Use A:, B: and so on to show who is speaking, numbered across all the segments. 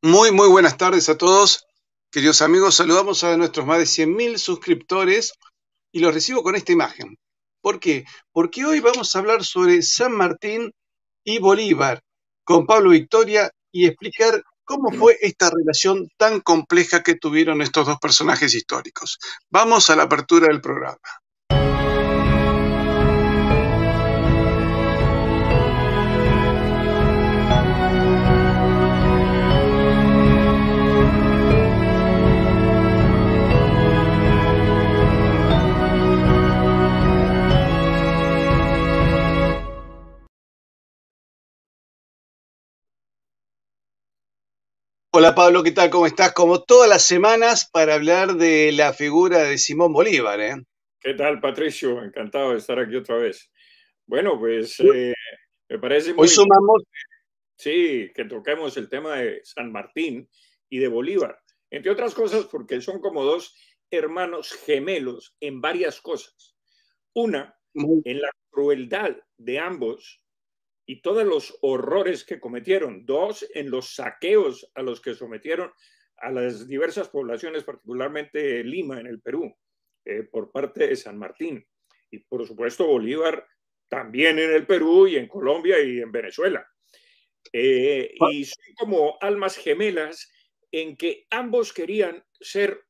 A: Muy buenas tardes a todos, queridos amigos. Saludamos a nuestros más de 100.000 suscriptores y los recibo con esta imagen. ¿Por qué? Porque hoy vamos a hablar sobre San Martín y Bolívar con Pablo Victoria y explicar cómo fue esta relación tan compleja que tuvieron estos dos personajes históricos. Vamos a la apertura del programa. Hola Pablo, ¿qué tal? ¿Cómo estás? Como todas las semanas para hablar de la figura de Simón Bolívar, ¿eh?
B: ¿Qué tal, Patricio? Encantado de estar aquí otra vez. Bueno, pues me parece
A: Hoy
B: muy importante,
A: sumamos.
B: sí, que toquemos el tema de San Martín y de Bolívar, entre otras cosas porque son como dos hermanos gemelos en varias cosas. Una,
A: Muy
B: en la crueldad de ambos y todos los horrores que cometieron. Dos, en los saqueos a los que sometieron a las diversas poblaciones, particularmente Lima, en el Perú, por parte de San Martín. Y por supuesto Bolívar también en el Perú y en Colombia y en Venezuela. Y son como almas gemelas en que ambos querían ser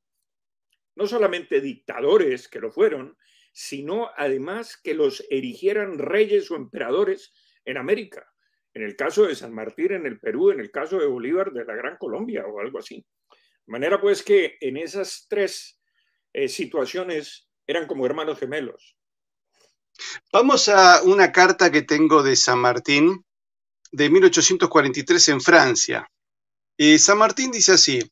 B: no solamente dictadores, que lo fueron, sino además que los erigieran reyes o emperadores en América. En el caso de San Martín en el Perú, en el caso de Bolívar de la Gran Colombia o algo así. De manera pues que en esas tres situaciones eran como hermanos gemelos.
A: Vamos a una carta que tengo de San Martín de 1843 en Francia. San Martín dice así: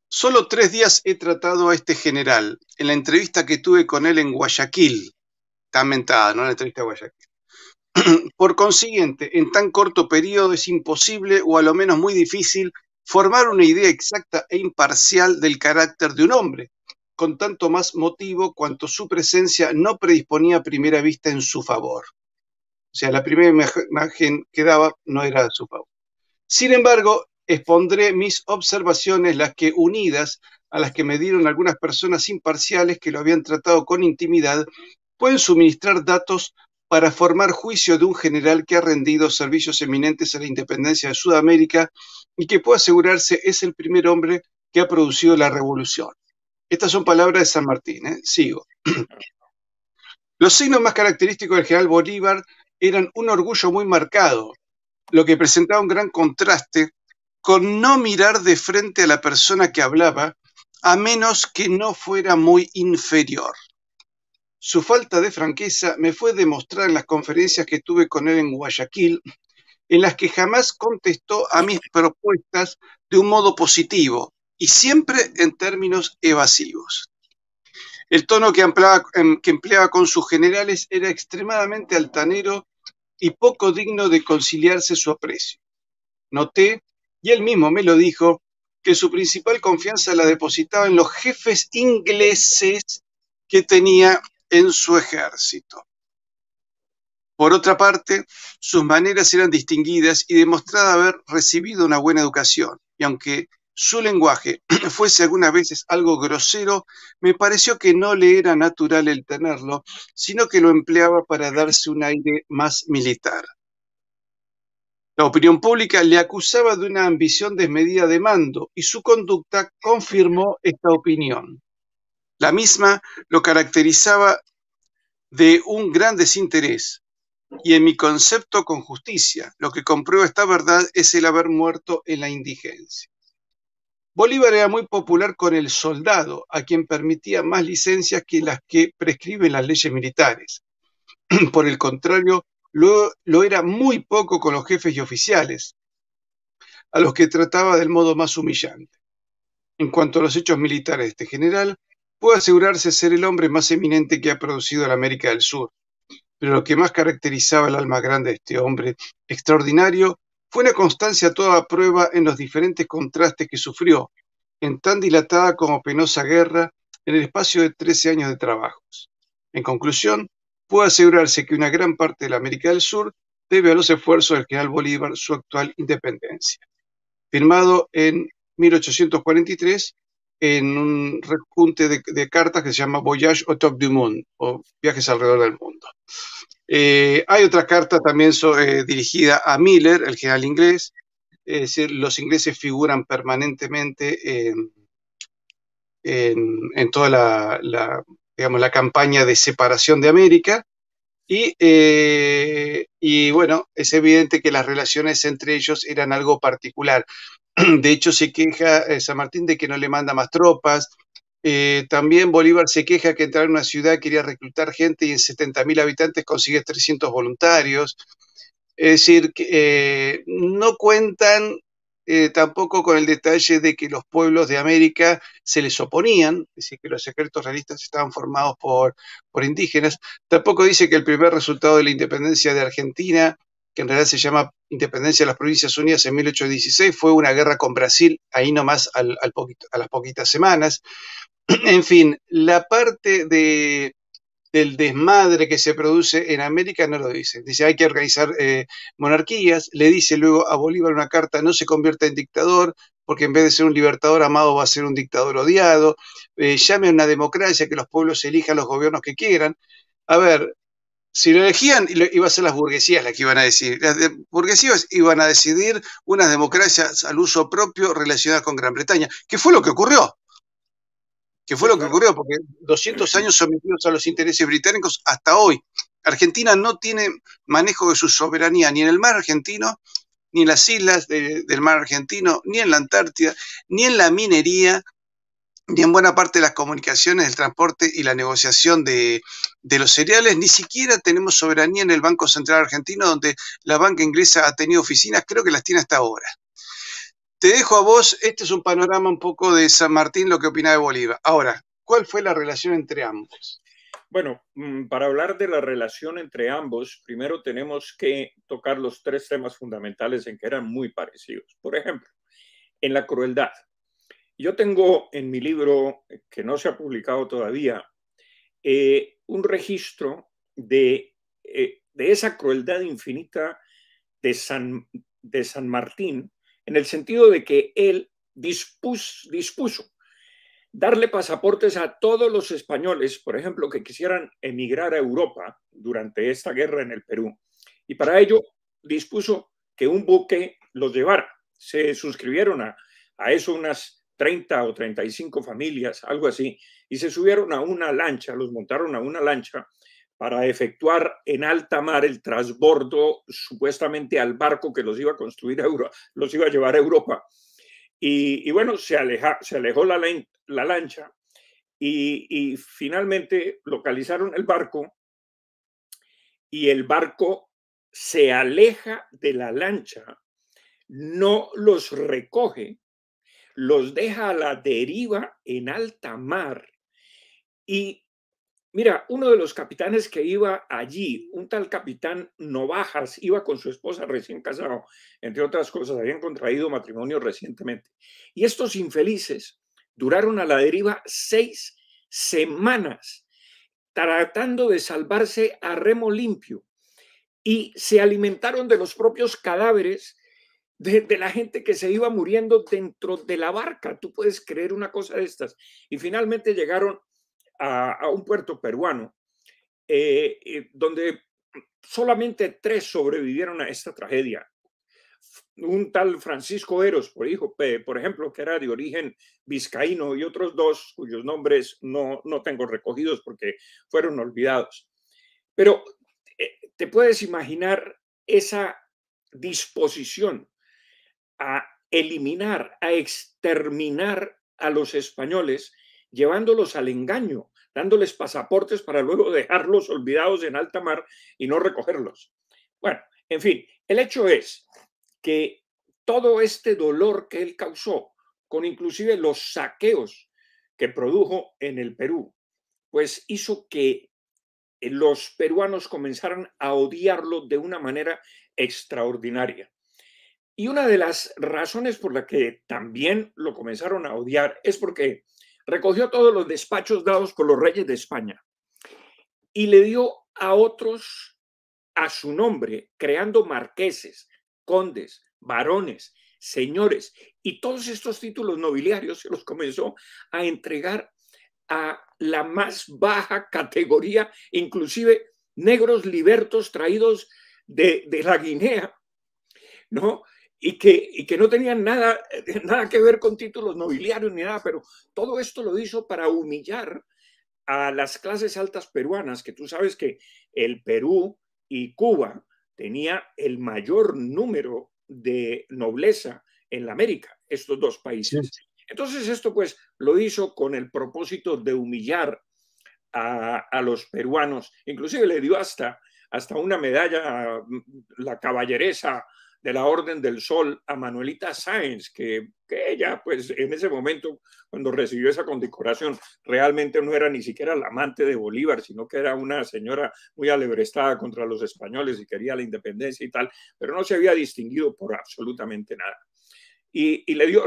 A: solo 3 días he tratado a este general en la entrevista que tuve con él en Guayaquil. Está mentada, ¿no? La entrevista de Guayaquil. Por consiguiente, en tan corto periodo es imposible, o a lo menos muy difícil, formar una idea exacta e imparcial del carácter de un hombre, con tanto más motivo cuanto su presencia no predisponía a primera vista en su favor. O sea, la primera imagen que daba no era a su favor. Sin embargo, expondré mis observaciones, las que unidas a las que me dieron algunas personas imparciales que lo habían tratado con intimidad, pueden suministrar datos para formar juicio de un general que ha rendido servicios eminentes a la independencia de Sudamérica y que puede asegurarse es el primer hombre que ha producido la revolución. Estas son palabras de San Martín, ¿eh? Sigo. Los signos más característicos del general Bolívar eran un orgullo muy marcado, lo que presentaba un gran contraste con no mirar de frente a la persona que hablaba, a menos que no fuera muy inferior. Su falta de franqueza me fue demostrada en las conferencias que tuve con él en Guayaquil, en las que jamás contestó a mis propuestas de un modo positivo y siempre en términos evasivos. El tono que empleaba con sus generales era extremadamente altanero y poco digno de conciliarse su aprecio. Noté, y él mismo me lo dijo, que su principal confianza la depositaba en los jefes ingleses que tenía en su ejército. Por otra parte, sus maneras eran distinguidas y demostraba haber recibido una buena educación, y aunque su lenguaje fuese algunas veces algo grosero, me pareció que no le era natural el tenerlo, sino que lo empleaba para darse un aire más militar. La opinión pública le acusaba de una ambición desmedida de mando y su conducta confirmó esta opinión. La misma lo caracterizaba de un gran desinterés y en mi concepto con justicia. Lo que comprueba esta verdad es el haber muerto en la indigencia. Bolívar era muy popular con el soldado, a quien permitía más licencias que las que prescriben las leyes militares. Por el contrario, lo era muy poco con los jefes y oficiales, a los que trataba del modo más humillante. En cuanto a los hechos militares de este general, puede asegurarse ser el hombre más eminente que ha producido la América del Sur. Pero lo que más caracterizaba el alma grande de este hombre extraordinario fue una constancia a toda prueba en los diferentes contrastes que sufrió, en tan dilatada como penosa guerra, en el espacio de 13 años de trabajos. En conclusión, puede asegurarse que una gran parte de la América del Sur debe a los esfuerzos del general Bolívar su actual independencia. firmado en 1843 en un rejunte de cartas que se llama Voyage autour du monde, o Viajes alrededor del mundo. Hay otra carta también dirigida a Miller, el general inglés. Es decir, los ingleses figuran permanentemente en toda digamos, la campaña de separación de América. Y bueno, es evidente que las relaciones entre ellos eran algo particular. De hecho, se queja San Martín de que no le manda más tropas. También Bolívar se queja que entrar en una ciudad quería reclutar gente y en 70.000 habitantes consigue 300 voluntarios. Es decir, que no cuentan tampoco con el detalle de que los pueblos de América se les oponían, es decir, que los ejércitos realistas estaban formados por indígenas. Tampoco dice que el primer resultado de la independencia de Argentina, que en realidad se llama Independencia de las Provincias Unidas en 1816, fue una guerra con Brasil, ahí nomás a las poquitas semanas. En fin, la parte del desmadre que se produce en América no lo dice. Dice, hay que organizar monarquías. Le dice luego a Bolívar una carta, no se convierta en dictador, porque en vez de ser un libertador amado va a ser un dictador odiado. Llame a una democracia, que los pueblos elijan los gobiernos que quieran. A ver, si lo elegían, iba a ser las burguesías las que iban a decidir. Las burguesías iban a decidir unas democracias al uso propio relacionadas con Gran Bretaña, que fue lo que ocurrió. Que fue
B: Sí,
A: lo que
B: claro.
A: ocurrió, porque 200 años sometidos a los intereses británicos hasta hoy. Argentina no tiene manejo de su soberanía ni en el mar argentino, ni en las islas del mar argentino, ni en la Antártida, ni en la minería, ni en buena parte de las comunicaciones, el transporte y la negociación de los cereales. Ni siquiera tenemos soberanía en el Banco Central Argentino, donde la banca inglesa ha tenido oficinas, creo que las tiene hasta ahora. Te dejo a vos, este es un panorama un poco de San Martín, lo que opina de Bolívar. Ahora, ¿cuál fue la relación entre ambos?
B: Bueno, para hablar de la relación entre ambos, primero tenemos que tocar los tres temas fundamentales en que eran muy parecidos. Por ejemplo, en la crueldad. Yo tengo en mi libro, que no se ha publicado todavía, un registro de esa crueldad infinita de San Martín, en el sentido de que él dispuso darle pasaportes a todos los españoles, por ejemplo, que quisieran emigrar a Europa durante esta guerra en el Perú. Y para ello dispuso que un buque los llevara. Se suscribieron a eso unas 30 o 35 familias, algo así, y se subieron a una lancha, los montaron a una lancha para efectuar en alta mar el transbordo supuestamente al barco que los iba a construir a Europa, los iba a llevar a Europa. Y bueno, se alejó la lancha y finalmente localizaron el barco y el barco se aleja de la lancha, no los recoge, los deja a la deriva en alta mar y mira, uno de los capitanes que iba allí, un tal capitán Novajas, iba con su esposa recién casado, entre otras cosas, habían contraído matrimonio recientemente. Y estos infelices duraron a la deriva 6 semanas tratando de salvarse a remo limpio y se alimentaron de los propios cadáveres de la gente que se iba muriendo dentro de la barca. Tú puedes creer una cosa de estas. Y finalmente llegaron a un puerto peruano donde solamente 3 sobrevivieron a esta tragedia. Un tal Francisco Eros, por ejemplo, que era de origen vizcaíno, y otros 2 cuyos nombres no tengo recogidos porque fueron olvidados. Pero te puedes imaginar esa disposición a eliminar, a exterminar a los españoles, llevándolos al engaño, dándoles pasaportes para luego dejarlos olvidados en alta mar y no recogerlos. Bueno, en fin, el hecho es que todo este dolor que él causó, con inclusive los saqueos que produjo en el Perú, pues hizo que los peruanos comenzaran a odiarlo de una manera extraordinaria. Y una de las razones por la que también lo comenzaron a odiar es porque recogió todos los despachos dados por los reyes de España y le dio a otros a su nombre, creando marqueses, condes, varones, señores. Y todos estos títulos nobiliarios se los comenzó a entregar a la más baja categoría, inclusive negros libertos traídos de la Guinea, ¿no? Y que no tenían nada que ver con títulos nobiliarios ni nada, pero todo esto lo hizo para humillar a las clases altas peruanas, que tú sabes que el Perú y Cuba tenía el mayor número de nobleza en la América, estos dos países. Sí. Entonces esto pues lo hizo con el propósito de humillar a los peruanos, inclusive le dio hasta una medalla, la caballeresa de la Orden del Sol, a Manuelita Sáenz, que ella, pues en ese momento, cuando recibió esa condecoración, realmente no era ni siquiera la amante de Bolívar, sino que era una señora muy alebrestada contra los españoles y quería la independencia y tal, pero no se había distinguido por absolutamente nada. Y le dio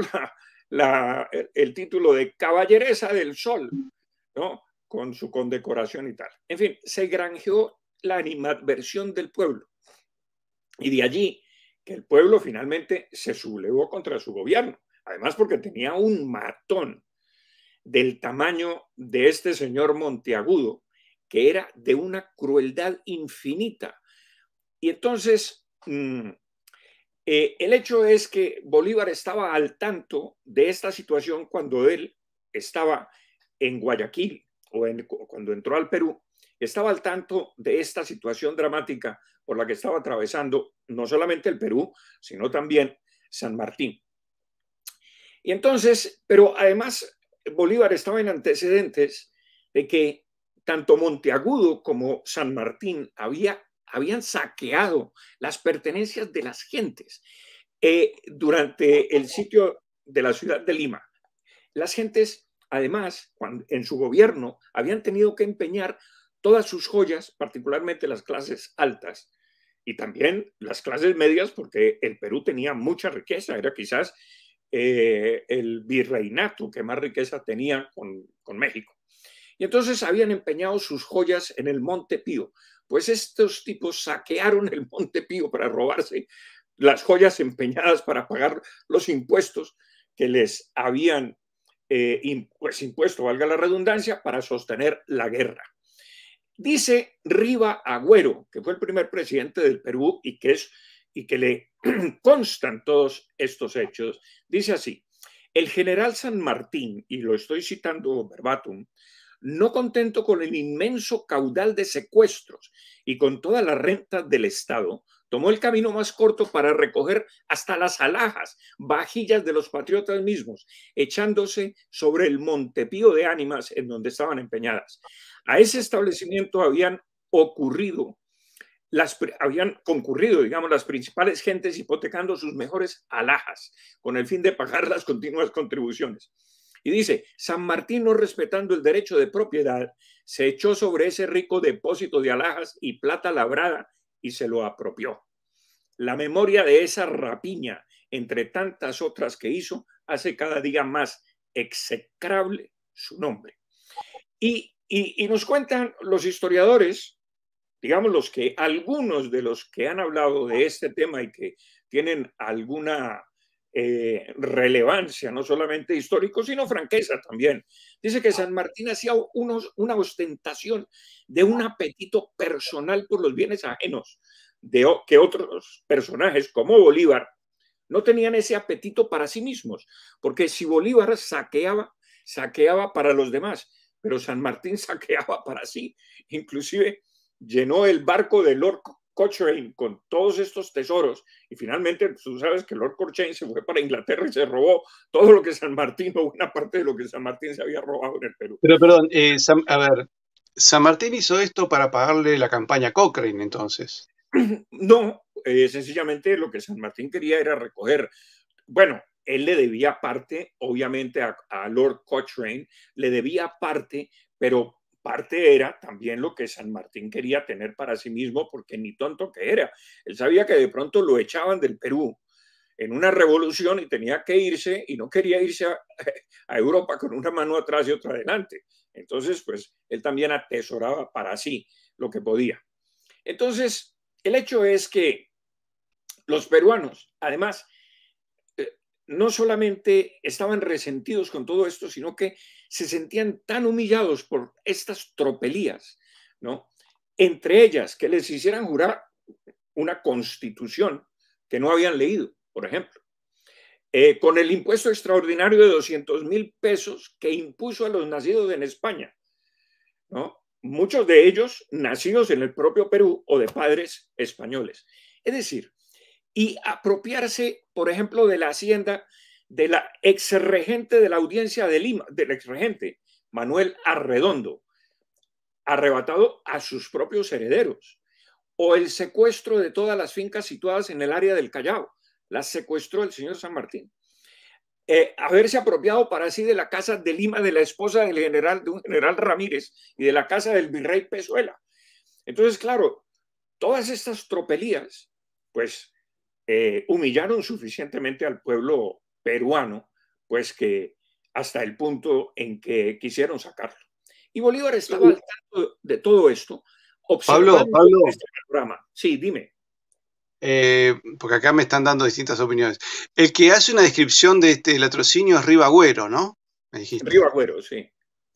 B: el título de Caballeresa del Sol, ¿no? Con su condecoración y tal. En fin, se granjeó la animadversión del pueblo. Y de allí que el pueblo finalmente se sublevó contra su gobierno. Además, porque tenía un matón del tamaño de este señor Monteagudo, que era de una crueldad infinita. Y entonces, el hecho es que Bolívar estaba al tanto de esta situación cuando él estaba en Guayaquil o cuando entró al Perú, estaba al tanto de esta situación dramática por la que estaba atravesando no solamente el Perú, sino también San Martín. Y entonces, pero además Bolívar estaba en antecedentes de que tanto Monteagudo como San Martín habían saqueado las pertenencias de las gentes durante el sitio de la ciudad de Lima. Las gentes, además, en su gobierno, habían tenido que empeñar todas sus joyas, particularmente las clases altas y también las clases medias, porque el Perú tenía mucha riqueza, era quizás el virreinato que más riqueza tenía con México. Y entonces habían empeñado sus joyas en el Monte Pío. Pues estos tipos saquearon el Monte Pío para robarse las joyas empeñadas para pagar los impuestos que les habían pues impuesto, valga la redundancia, para sostener la guerra. Dice Riva Agüero, que fue el primer presidente del Perú y que le constan todos estos hechos, dice así: el general San Martín, y lo estoy citando verbatim, no contento con el inmenso caudal de secuestros y con toda la renta del Estado, tomó el camino más corto para recoger hasta las alhajas, vajillas de los patriotas mismos, echándose sobre el Montepío de Ánimas en donde estaban empeñadas. A ese establecimiento habían concurrido, digamos, las principales gentes hipotecando sus mejores alhajas con el fin de pagar las continuas contribuciones. Y dice, San Martín, no respetando el derecho de propiedad, se echó sobre ese rico depósito de alhajas y plata labrada y se lo apropió. La memoria de esa rapiña, entre tantas otras que hizo, hace cada día más execrable su nombre. Y nos cuentan los historiadores, digamos algunos de los que han hablado de este tema y que tienen alguna relevancia, no solamente histórico, sino franqueza también. Dice que San Martín hacía una ostentación de un apetito personal por los bienes ajenos, que otros personajes como Bolívar no tenían ese apetito para sí mismos, porque si Bolívar saqueaba para los demás, pero San Martín saqueaba para sí, inclusive llenó el barco de Lord Cochrane con todos estos tesoros y finalmente tú sabes que Lord Cochrane se fue para Inglaterra y se robó todo lo que San Martín o buena parte de lo que San Martín se había robado en el Perú.
A: Pero perdón, a ver, San Martín hizo esto para pagarle la campaña a Cochrane entonces.
B: No, sencillamente lo que San Martín quería era recoger, bueno, él le debía parte, obviamente a Lord Cochrane, le debía parte, pero parte era también lo que San Martín quería tener para sí mismo, porque ni tonto que era. Él sabía que de pronto lo echaban del Perú en una revolución y tenía que irse y no quería irse a Europa con una mano atrás y otra adelante. Entonces, pues él también atesoraba para sí lo que podía. Entonces, el hecho es que los peruanos, además, no solamente estaban resentidos con todo esto, sino que se sentían tan humillados por estas tropelías, ¿no? Entre ellas, que les hicieran jurar una constitución que no habían leído, por ejemplo. Con el impuesto extraordinario de 200.000 pesos que impuso a los nacidos en España, ¿no? Muchos de ellos nacidos en el propio Perú o de padres españoles. Es decir, y apropiarse, por ejemplo, de la hacienda de la exregente de la audiencia de Lima, del exregente Manuel Arredondo, arrebatado a sus propios herederos, o el secuestro de todas las fincas situadas en el área del Callao, las secuestró el señor San Martín. Haberse apropiado para sí de la casa de Lima de la esposa del general, de un general Ramírez, y de la casa del virrey Pezuela. Entonces, claro, todas estas tropelías, pues, humillaron suficientemente al pueblo peruano, pues que hasta el punto en que quisieron sacarlo. Y Bolívar estaba al tanto de todo esto, observando
A: Pablo,
B: este programa. Sí, dime.
A: porque acá me están dando distintas opiniones. El que hace una descripción de este latrocinio es Rivagüero, ¿no? Me dijiste.
B: Rivagüero, sí.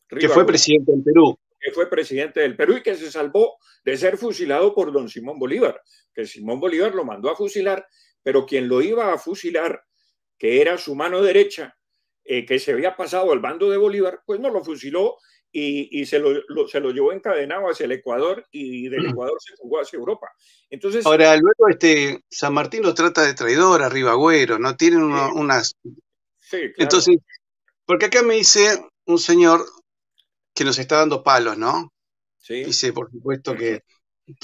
A: Que fue presidente del Perú.
B: Que fue presidente del Perú y que se salvó de ser fusilado por don Simón Bolívar, que Simón Bolívar lo mandó a fusilar, pero quien lo iba a fusilar, que era su mano derecha, que se había pasado al bando de Bolívar, pues no lo fusiló y se lo llevó encadenado hacia el Ecuador, y del Ecuador se fugó hacia Europa. Entonces,
A: ahora, luego San Martín lo trata de traidor a Rivagüero, ¿no? Tienen unas...
B: Sí, claro.
A: Entonces, porque acá me dice un señor que nos está dando palos, ¿no?
B: Sí.
A: Dice, por supuesto, que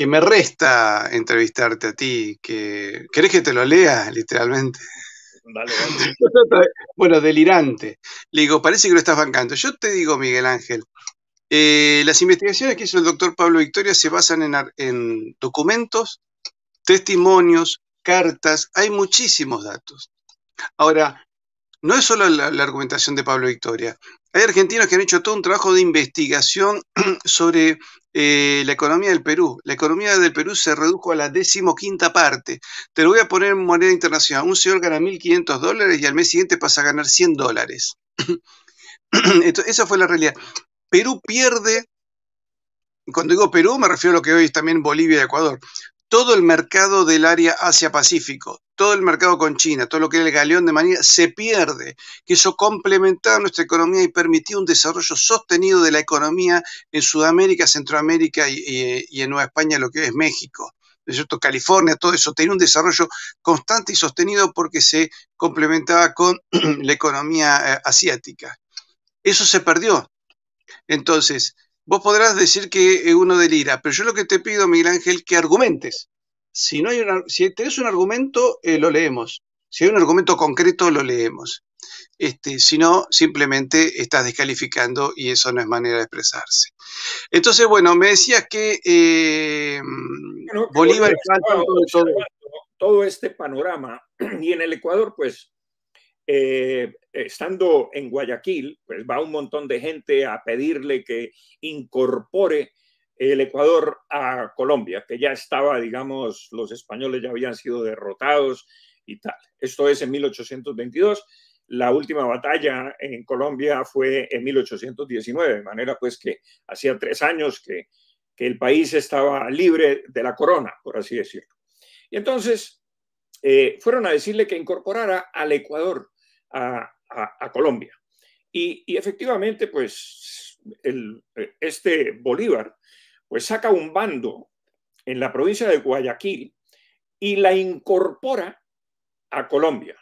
A: me resta entrevistarte a ti, que ¿querés que te lo lea, literalmente?
B: Dale.
A: Bueno, delirante. Le digo, parece que lo estás bancando. Yo te digo, Miguel Ángel, las investigaciones que hizo el doctor Pablo Victoria se basan en documentos, testimonios, cartas, hay muchísimos datos. Ahora, no es solo la argumentación de Pablo Victoria. Hay argentinos que han hecho todo un trabajo de investigación sobre la economía del Perú. La economía del Perú se redujo a la 15ª parte. Te lo voy a poner en moneda internacional. Un señor gana $1.500 y al mes siguiente pasa a ganar $100. Entonces, esa fue la realidad. Perú pierde, cuando digo Perú me refiero a lo que hoy es también Bolivia y Ecuador, todo el mercado del área Asia-Pacífico, todo el mercado con China, todo lo que era el galeón de Manila, se pierde, que eso complementaba nuestra economía y permitía un desarrollo sostenido de la economía en Sudamérica, Centroamérica y en Nueva España, lo que es México, ¿no es cierto? California, todo eso, tenía un desarrollo constante y sostenido porque se complementaba con la economía asiática. Eso se perdió. Entonces, vos podrás decir que uno delira, pero yo lo que te pido, Miguel Ángel, que argumentes. Si tenés un argumento, lo leemos. Si hay un argumento concreto, lo leemos. Si no, simplemente estás descalificando y eso no es manera de expresarse. Entonces, bueno, me decías que Bolívar está al tanto de
B: todo este panorama, y en el Ecuador, pues, estando en Guayaquil, pues va un montón de gente a pedirle que incorpore el Ecuador a Colombia, que ya estaba, digamos, los españoles ya habían sido derrotados y tal. Esto es en 1822. La última batalla en Colombia fue en 1819, de manera pues que hacía 3 años que el país estaba libre de la corona, por así decirlo. Y entonces fueron a decirle que incorporara al Ecuador a Colombia. Y efectivamente, pues, este Bolívar pues saca un bando en la provincia de Guayaquil y la incorpora a Colombia.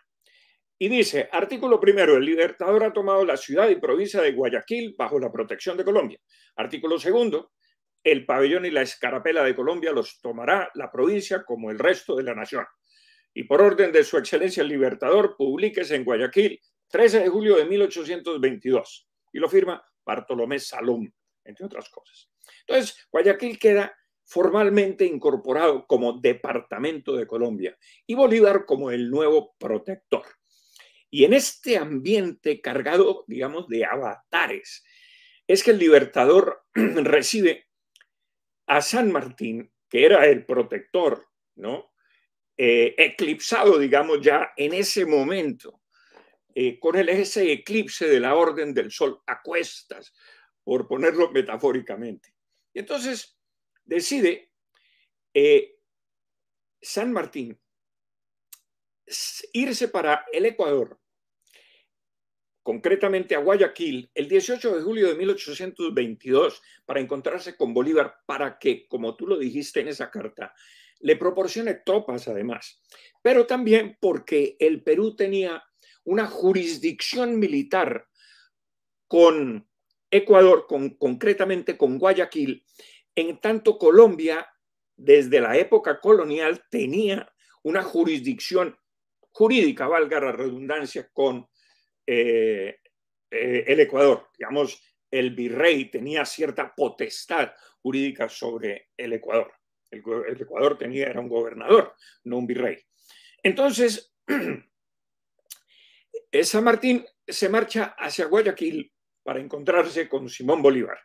B: Y dice, artículo primero, el Libertador ha tomado la ciudad y provincia de Guayaquil bajo la protección de Colombia. Artículo segundo, el pabellón y la escarapela de Colombia los tomará la provincia como el resto de la nación. Y por orden de su excelencia el Libertador, publíquese en Guayaquil, 13 de julio de 1822. Y lo firma Bartolomé Salom, entre otras cosas. Entonces, Guayaquil queda formalmente incorporado como departamento de Colombia y Bolívar como el nuevo protector. Y en este ambiente cargado, digamos, de avatares, es que el Libertador recibe a San Martín, que era el protector, ¿no? Eclipsado, digamos, ya en ese momento con ese eclipse de la Orden del Sol a cuestas, por ponerlo metafóricamente. Y entonces decide San Martín irse para el Ecuador, concretamente a Guayaquil, el 18 de julio de 1822, para encontrarse con Bolívar, para que, como tú lo dijiste en esa carta, le proporcione tropas además, pero también porque el Perú tenía una jurisdicción militar con Ecuador, concretamente con Guayaquil, en tanto Colombia, desde la época colonial, tenía una jurisdicción jurídica, valga la redundancia, con el Ecuador. Digamos, el virrey tenía cierta potestad jurídica sobre el Ecuador. El Ecuador era un gobernador, no un virrey. Entonces, San Martín se marcha hacia Guayaquil para encontrarse con Simón Bolívar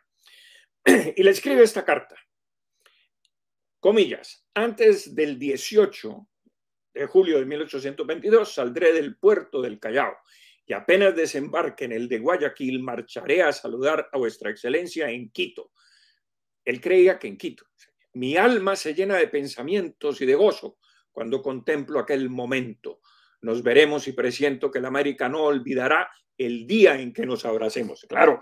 B: y le escribe esta carta. Comillas, antes del 18 de julio de 1822 saldré del puerto del Callao y apenas desembarque en el de Guayaquil marcharé a saludar a vuestra excelencia en Quito. Él creía que en Quito. Mi alma se llena de pensamientos y de gozo cuando contemplo aquel momento. Nos veremos y presiento que la América no olvidará el día en que nos abracemos. Claro,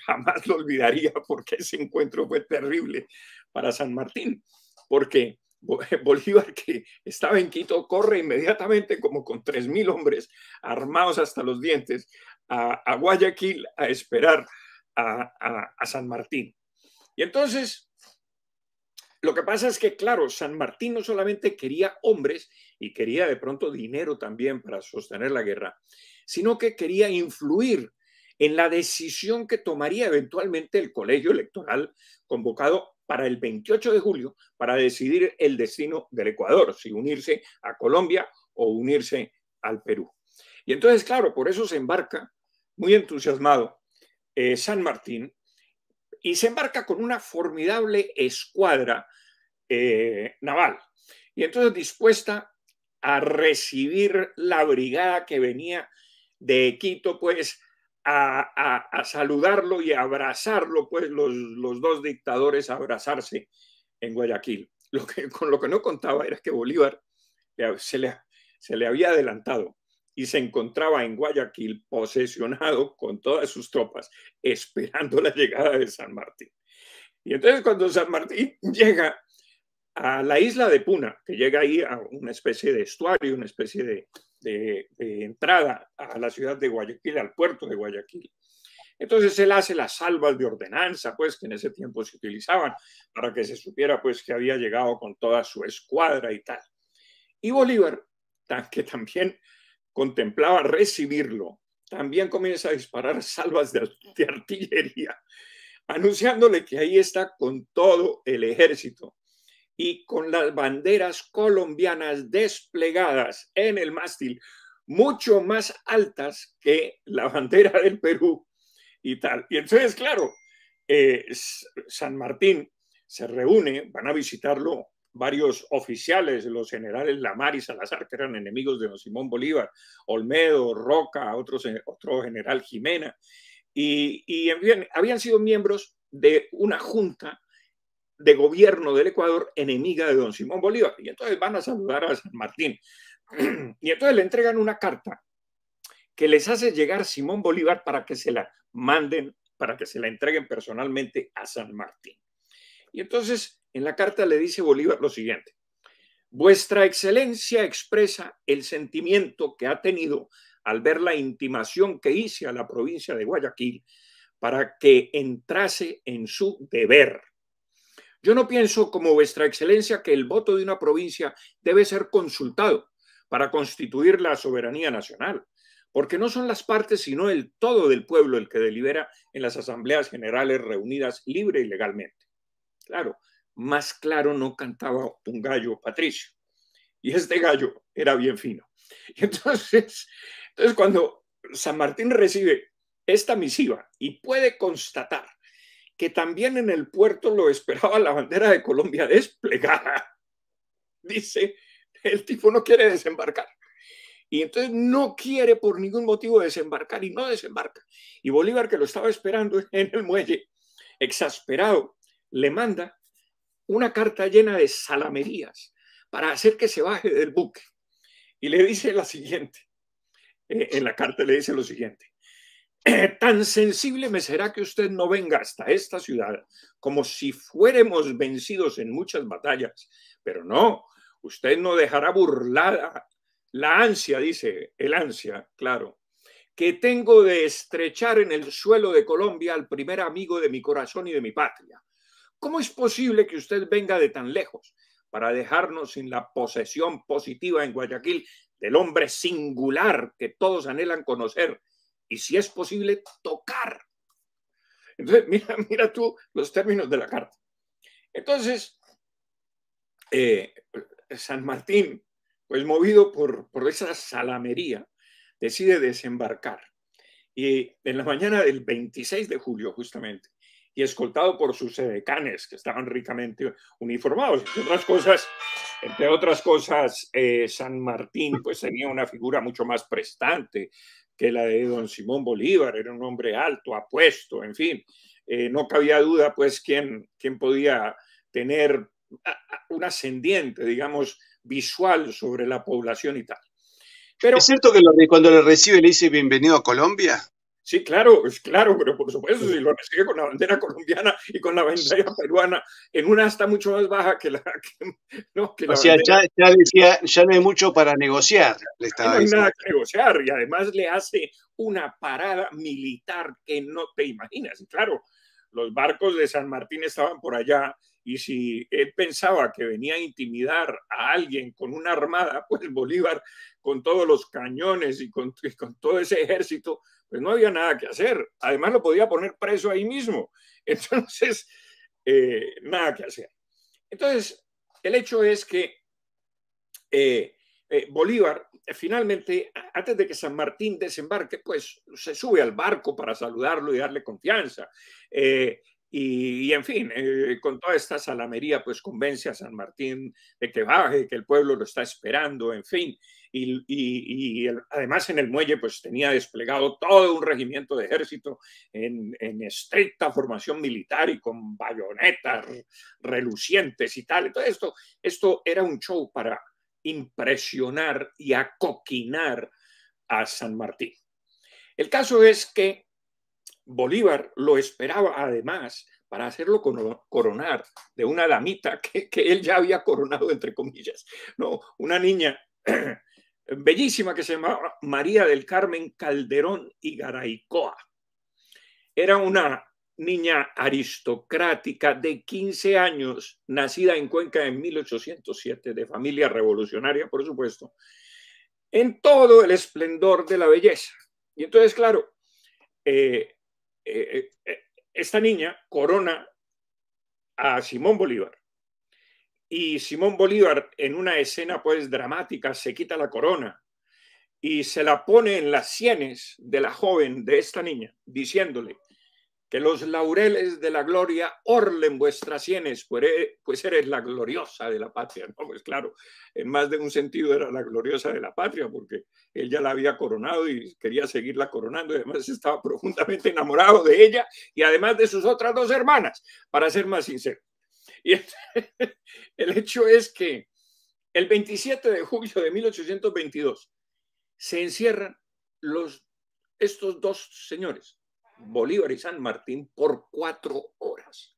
B: jamás lo olvidaría porque ese encuentro fue terrible para San Martín, porque Bolívar, que estaba en Quito, corre inmediatamente como con 3.000 hombres armados hasta los dientes a Guayaquil a esperar a San Martín. Y entonces, lo que pasa es que, claro, San Martín no solamente quería hombres y quería de pronto dinero también para sostener la guerra, sino que quería influir en la decisión que tomaría eventualmente el colegio electoral convocado para el 28 de julio para decidir el destino del Ecuador, si unirse a Colombia o unirse al Perú. Y entonces, claro, por eso se embarca muy entusiasmado San Martín y se embarca con una formidable escuadra naval. Y entonces dispuesta a recibir la brigada que venía de Quito, pues a saludarlo y a abrazarlo, pues los dos dictadores a abrazarse en Guayaquil. Con lo que no contaba era que Bolívar se le había adelantado y se encontraba en Guayaquil posesionado con todas sus tropas, esperando la llegada de San Martín. Y entonces cuando San Martín llega a la isla de Puna, que llega ahí a una especie de estuario, una especie de entrada a la ciudad de Guayaquil, al puerto de Guayaquil. Entonces él hace las salvas de ordenanza, pues, que en ese tiempo se utilizaban para que se supiera, pues, que había llegado con toda su escuadra y tal. Y Bolívar, que también contemplaba recibirlo, también comienza a disparar salvas de artillería, anunciándole que ahí está con todo el ejército y con las banderas colombianas desplegadas en el mástil, mucho más altas que la bandera del Perú y tal. Y entonces, claro, San Martín se reúne, van a visitarlo varios oficiales, los generales Lamar y Salazar, que eran enemigos de don Simón Bolívar, Olmedo, Roca, otro general Jimena, y en fin, habían sido miembros de una junta de gobierno del Ecuador enemiga de don Simón Bolívar. Y entonces van a saludar a San Martín. Y entonces le entregan una carta que les hace llegar Simón Bolívar para que se la manden, para que se la entreguen personalmente a San Martín. Y entonces en la carta le dice Bolívar lo siguiente: Vuestra Excelencia expresa el sentimiento que ha tenido al ver la intimación que hice a la provincia de Guayaquil para que entrase en su deber. Yo no pienso, como Vuestra Excelencia, que el voto de una provincia debe ser consultado para constituir la soberanía nacional, porque no son las partes, sino el todo del pueblo el que delibera en las asambleas generales reunidas libre y legalmente. Claro, más claro no cantaba un gallo Patricio, y este gallo era bien fino. Y entonces cuando San Martín recibe esta misiva y puede constatar que también en el puerto lo esperaba la bandera de Colombia desplegada, dice, el tipo no quiere desembarcar. Y entonces no quiere por ningún motivo desembarcar y no desembarca. Y Bolívar, que lo estaba esperando en el muelle, exasperado, le manda una carta llena de salamerías para hacer que se baje del buque. Y le dice la siguiente, en la carta le dice lo siguiente: tan sensible me será que usted no venga hasta esta ciudad como si fuéramos vencidos en muchas batallas, pero no, usted no dejará burlada la ansia, dice, el ansia, claro, que tengo de estrechar en el suelo de Colombia al primer amigo de mi corazón y de mi patria. ¿Cómo es posible que usted venga de tan lejos para dejarnos sin la posesión positiva en Guayaquil del hombre singular que todos anhelan conocer y, si es posible, tocar? Entonces, mira tú los términos de la carta. Entonces, San Martín, pues movido por esa salamería, decide desembarcar. Y en la mañana del 26 de julio, justamente, y escoltado por sus edecanes, que estaban ricamente uniformados, entre otras cosas, San Martín pues tenía una figura mucho más prestante que la de don Simón Bolívar, era un hombre alto, apuesto, en fin, no cabía duda pues quién podía tener un ascendiente, digamos, visual sobre la población y tal.
A: Pero, ¿es cierto que cuando le recibe le dice bienvenido a Colombia?
B: Sí, claro, es claro, pero por supuesto, si lo recibe con la bandera colombiana y con la bandera peruana, en una asta mucho más baja que la
A: no, que la bandera. Ya decía, ya no hay mucho para negociar.
B: No hay nada que negociar, y además le hace una parada militar que no te imaginas. Y claro, los barcos de San Martín estaban por allá, y si él pensaba que venía a intimidar a alguien con una armada, pues Bolívar, con todos los cañones y con todo ese ejército, pues no había nada que hacer. Además lo podía poner preso ahí mismo. Entonces, nada que hacer. Entonces, el hecho es que Bolívar, finalmente, antes de que San Martín desembarque, pues se sube al barco para saludarlo y darle confianza. Y en fin, con toda esta salamería, pues convence a San Martín de que baje, que el pueblo lo está esperando, en fin. Y además en el muelle, pues tenía desplegado todo un regimiento de ejército en estricta formación militar y con bayonetas relucientes y tal. Entonces, esto era un show para impresionar y acoquinar a San Martín. El caso es que Bolívar lo esperaba además para hacerlo coronar de una damita que él ya había coronado, entre comillas, ¿no? Una niña bellísima que se llamaba María del Carmen Calderón y Garaycoa. Era una niña aristocrática de 15 años, nacida en Cuenca en 1807, de familia revolucionaria, por supuesto, en todo el esplendor de la belleza. Y entonces, claro, esta niña corona a Simón Bolívar. Y Simón Bolívar, en una escena pues dramática, se quita la corona y se la pone en las sienes de la joven, de esta niña, diciéndole: que los laureles de la gloria orlen vuestras sienes, pues eres la gloriosa de la patria. No, pues claro, en más de un sentido era la gloriosa de la patria, porque él ya la había coronado y quería seguirla coronando, y además estaba profundamente enamorado de ella y además de sus otras dos hermanas, para ser más sincero. Y el hecho es que el 27 de julio de 1822 se encierran estos dos señores, Bolívar y San Martín, por 4 horas.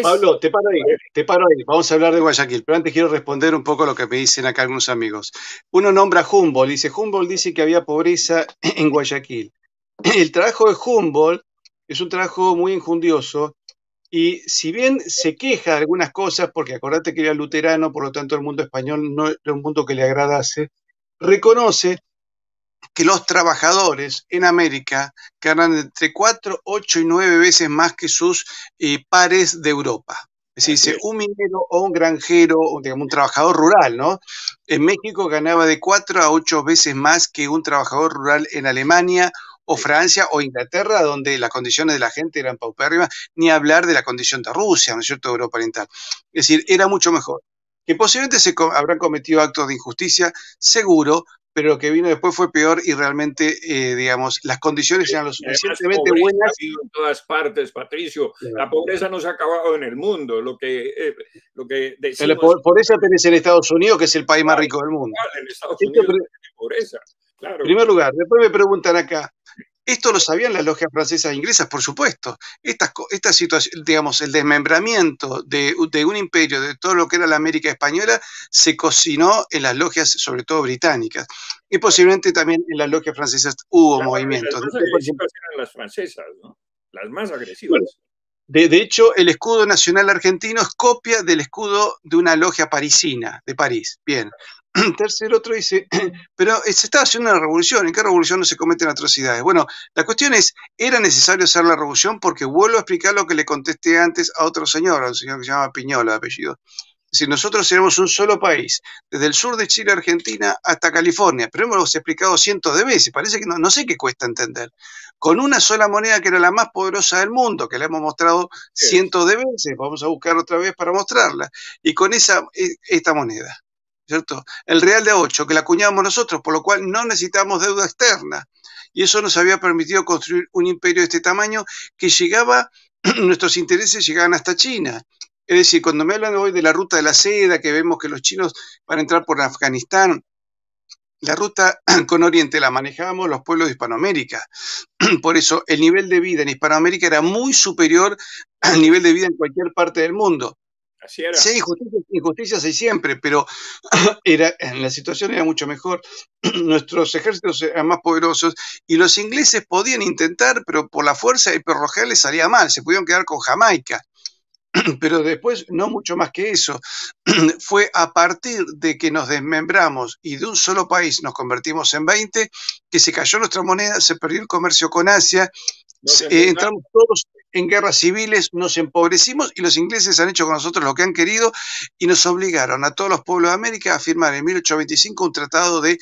A: Pablo, te paro ahí. Vamos a hablar de Guayaquil, pero antes quiero responder un poco lo que me dicen acá algunos amigos. Uno nombra a Humboldt, Humboldt dice que había pobreza en Guayaquil. El trabajo de Humboldt es un trabajo muy injundioso, y si bien se queja de algunas cosas, porque acordate que era luterano, por lo tanto el mundo español no era un mundo que le agradase, reconoce que los trabajadores en América ganan entre 4, 8 y 9 veces más que sus pares de Europa. Es decir, un minero o un granjero, digamos, un trabajador rural, ¿no? En México ganaba de 4 a 8 veces más que un trabajador rural en Alemania o Francia o Inglaterra, donde las condiciones de la gente eran paupérrimas, ni hablar de la condición de Rusia, ¿no es cierto?, Europa Oriental. Es decir, era mucho mejor. Que posiblemente habrán cometido actos de injusticia, seguro, pero lo que vino después fue peor y realmente, digamos, las condiciones eran lo
B: Además,
A: suficientemente
B: pobreza ha
A: buenas.
B: habido en todas partes, Patricio. La pobreza no se ha acabado en el mundo. Lo que decimos
A: Por eso tenés en Estados Unidos, que es el país más
B: igual,
A: rico del mundo.
B: en Estados
A: Esto,
B: Unidos
A: en
B: hay pobreza, claro.
A: primer lugar. Después me preguntan acá, ¿esto lo sabían las logias francesas e inglesas? Por supuesto. Esta situación, digamos, el desmembramiento de un imperio, de todo lo que era la América española, se cocinó en las logias, sobre todo británicas. Y posiblemente también en las logias francesas hubo
B: Claro, y las
A: movimientos.
B: más
A: Por ejemplo,
B: agresivas eran las francesas, ¿no? Las más
A: bueno,
B: agresivas.
A: de hecho, el escudo nacional argentino es copia del escudo de una logia parisina, de París. Bien. Tercer otro dice, pero se estaba haciendo una revolución. ¿En qué revolución no se cometen atrocidades? Bueno, la cuestión es, ¿era necesario hacer la revolución? Porque vuelvo a explicar lo que le contesté antes a otro señor, a un señor que se llama Piñola de apellido. Si nosotros seremos un solo país, desde el sur de Chile, Argentina, hasta California, pero hemos explicado cientos de veces, parece que no sé qué cuesta entender. Con una sola moneda que era la más poderosa del mundo, que la hemos mostrado
B: Es,
A: cientos de veces, vamos a buscar otra vez para mostrarla, y con esta moneda, ¿cierto? El real de 8, que la acuñamos nosotros, por lo cual no necesitamos deuda externa. Y eso nos había permitido construir un imperio de este tamaño que llegaba, nuestros intereses llegaban hasta China. Es decir, cuando me hablan hoy de la ruta de la seda, que vemos que los chinos van a entrar por Afganistán, la ruta con Oriente la manejábamos los pueblos de Hispanoamérica. Por eso el nivel de vida en Hispanoamérica era muy superior al nivel de vida en cualquier parte del mundo.
B: así era.
A: Sí, injusticias hay siempre, pero la situación era mucho mejor. Nuestros ejércitos eran más poderosos y los ingleses podían intentar, pero por la fuerza y por lo general les salía mal. Se pudieron quedar con Jamaica. Pero después no mucho más que eso. Fue a partir de que nos desmembramos y de un solo país nos convertimos en 20, que se cayó nuestra moneda, se perdió el comercio con Asia,
B: Nos endeudaron.
A: entramos todos en guerras civiles, nos empobrecimos y los ingleses han hecho con nosotros lo que han querido y nos obligaron a todos los pueblos de América a firmar en 1825 un tratado de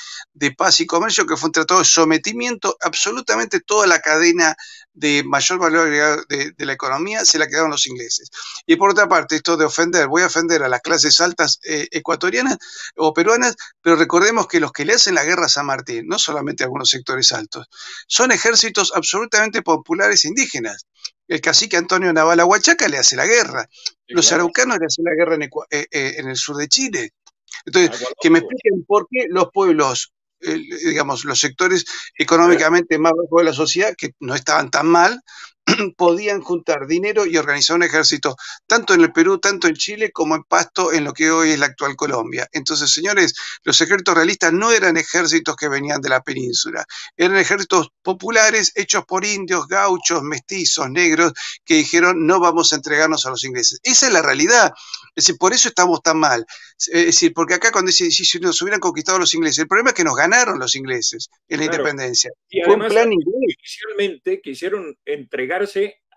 A: paz y comercio que fue un tratado de sometimiento. Absolutamente toda la cadena de mayor valor agregado de la economía se la quedaron los ingleses. Y por otra parte, esto de ofender, voy a ofender a las clases altas ecuatorianas o peruanas, pero recordemos que los que le hacen la guerra a San Martín, no solamente algunos sectores altos, son ejércitos absolutamente populares indígenas. El cacique Antonio Navala Huachaca le hace la guerra.
B: Sí,
A: Los
B: claro.
A: araucanos le hacen la guerra en el sur de Chile. Entonces,
B: Agua
A: que me
B: Loco.
A: expliquen por qué los pueblos, digamos, los sectores económicamente más bajos de la sociedad, que no estaban tan mal, podían juntar dinero y organizar un ejército, tanto en el Perú, tanto en Chile, como en Pasto, en lo que hoy es la actual Colombia. Entonces, señores, los ejércitos realistas no eran ejércitos que venían de la península, eran ejércitos populares hechos por indios, gauchos, mestizos, negros, que dijeron no vamos a entregarnos a los ingleses. Esa es la realidad. Es decir, por eso estamos tan mal. Es decir, porque acá cuando dicen si nos hubieran conquistado los ingleses, el problema es que nos ganaron los ingleses en la
B: Claro.
A: independencia.
B: Y
A: Fue un
B: además,
A: plan inglés.
B: inicialmente quisieron entregarse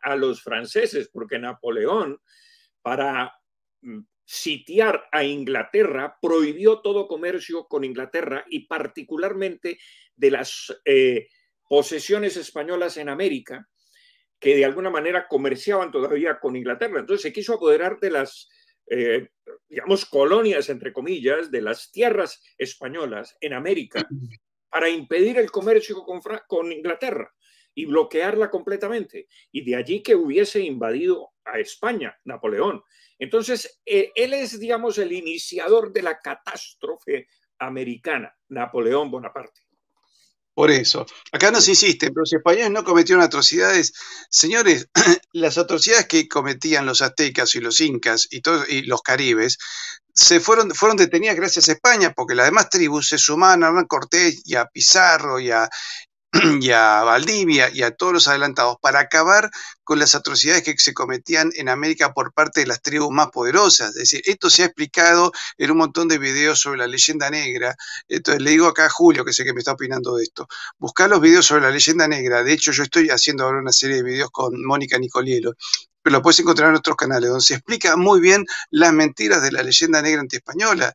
B: a los franceses, porque Napoleón, para sitiar a Inglaterra, prohibió todo comercio con Inglaterra y particularmente de las posesiones españolas en América, que de alguna manera comerciaban todavía con Inglaterra. Entonces se quiso apoderar de las, digamos, colonias, entre comillas, de las tierras españolas en América para impedir el comercio con Inglaterra y bloquearla completamente. Y de allí que hubiese invadido a España, Napoleón. Entonces, él es, digamos, el iniciador de la catástrofe americana, Napoleón Bonaparte.
A: Por eso, acá nos insisten, pero los españoles no cometieron atrocidades. Señores, las atrocidades que cometían los aztecas y los incas y los caribes fueron detenidas gracias a España, porque las demás tribus se sumaban a Hernán Cortés y a Pizarro y a Valdivia y a todos los adelantados para acabar con las atrocidades que se cometían en América por parte de las tribus más poderosas. Es decir, esto se ha explicado en un montón de videos sobre la leyenda negra. Entonces le digo acá a Julio, que sé que me está opinando de esto, buscar los videos sobre la leyenda negra. De hecho, yo estoy haciendo ahora una serie de videos con Mónica Nicolielo, pero lo puedes encontrar en otros canales, donde se explica muy bien las mentiras de la leyenda negra antiespañola.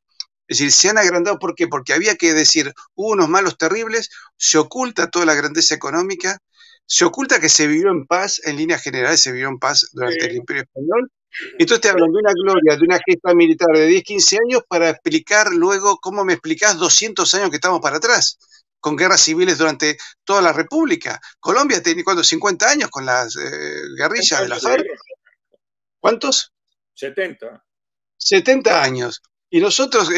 A: Es decir, se han agrandado, ¿por qué? Porque había que decir, hubo unos malos terribles, se oculta toda la grandeza económica, Se oculta que se vivió en paz, en líneas generales se vivió en paz durante el Imperio Español. Entonces te hablan de una gloria, de una gesta militar de 10, 15 años para explicar luego cómo me explicás 200 años que estamos para atrás, con guerras civiles durante toda la República. Colombia tiene, ¿cuánto? 50 años con las guerrillas de la FARC. ¿Cuántos?
B: 70.
A: 70 años. Y nosotros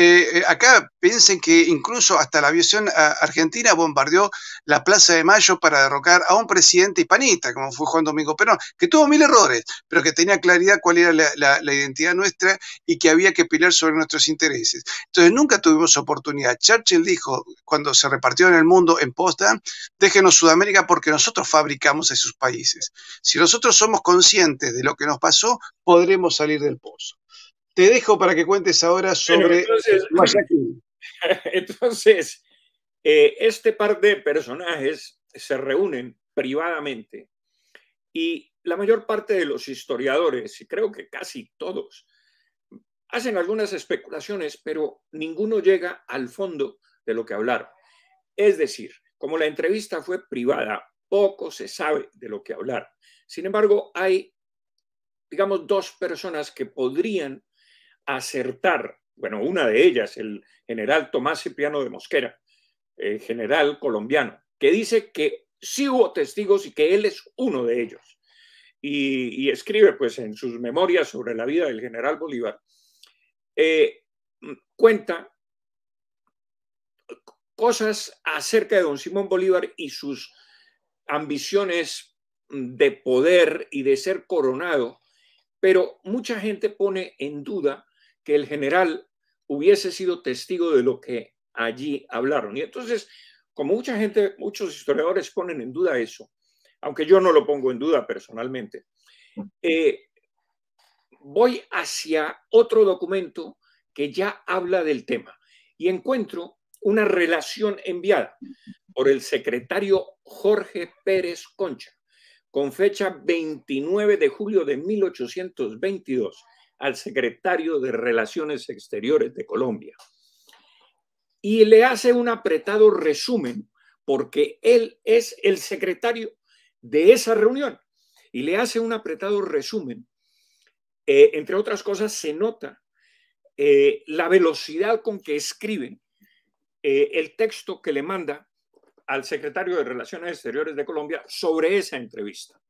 A: acá piensen que incluso hasta la aviación argentina bombardeó la Plaza de Mayo para derrocar a un presidente hispanista, como fue Juan Domingo Perón, que tuvo 1000 errores, pero que tenía claridad cuál era la identidad nuestra y que había que pelear sobre nuestros intereses. Entonces nunca tuvimos oportunidad. Churchill dijo, cuando se repartió en el mundo en Potsdam, déjenos Sudamérica porque nosotros fabricamos esos países. Si nosotros somos conscientes de lo que nos pasó, podremos salir del pozo. Te dejo para que cuentes ahora sobre
B: Guayaquil. Entonces, este par de personajes se reúnen privadamente y la mayor parte de los historiadores, y creo que casi todos, hacen algunas especulaciones, pero ninguno llega al fondo de lo que hablaron. Es decir, como la entrevista fue privada, poco se sabe de lo que hablaron. Sin embargo, hay, digamos, dos personas que podrían acertar. Bueno, una de ellas, el general Tomás Cipriano de Mosquera, general colombiano, que dice que sí hubo testigos y que él es uno de ellos. Y escribe pues en sus memorias sobre la vida del general Bolívar, cuenta cosas acerca de don Simón Bolívar y sus ambiciones de poder y de ser coronado, pero mucha gente pone en duda que el general hubiese sido testigo de lo que allí hablaron. Y entonces, como mucha gente, muchos historiadores ponen en duda eso, aunque yo no lo pongo en duda personalmente, voy hacia otro documento que ya habla del tema y encuentro una relación enviada por el secretario Jorge Pérez Concha, con fecha 29 de julio de 1822, al secretario de Relaciones Exteriores de Colombia. Y le hace un apretado resumen, porque él es el secretario de esa reunión, y le hace un apretado resumen. Entre otras cosas, se nota la velocidad con que escribe el texto que le manda al secretario de Relaciones Exteriores de Colombia sobre esa entrevista.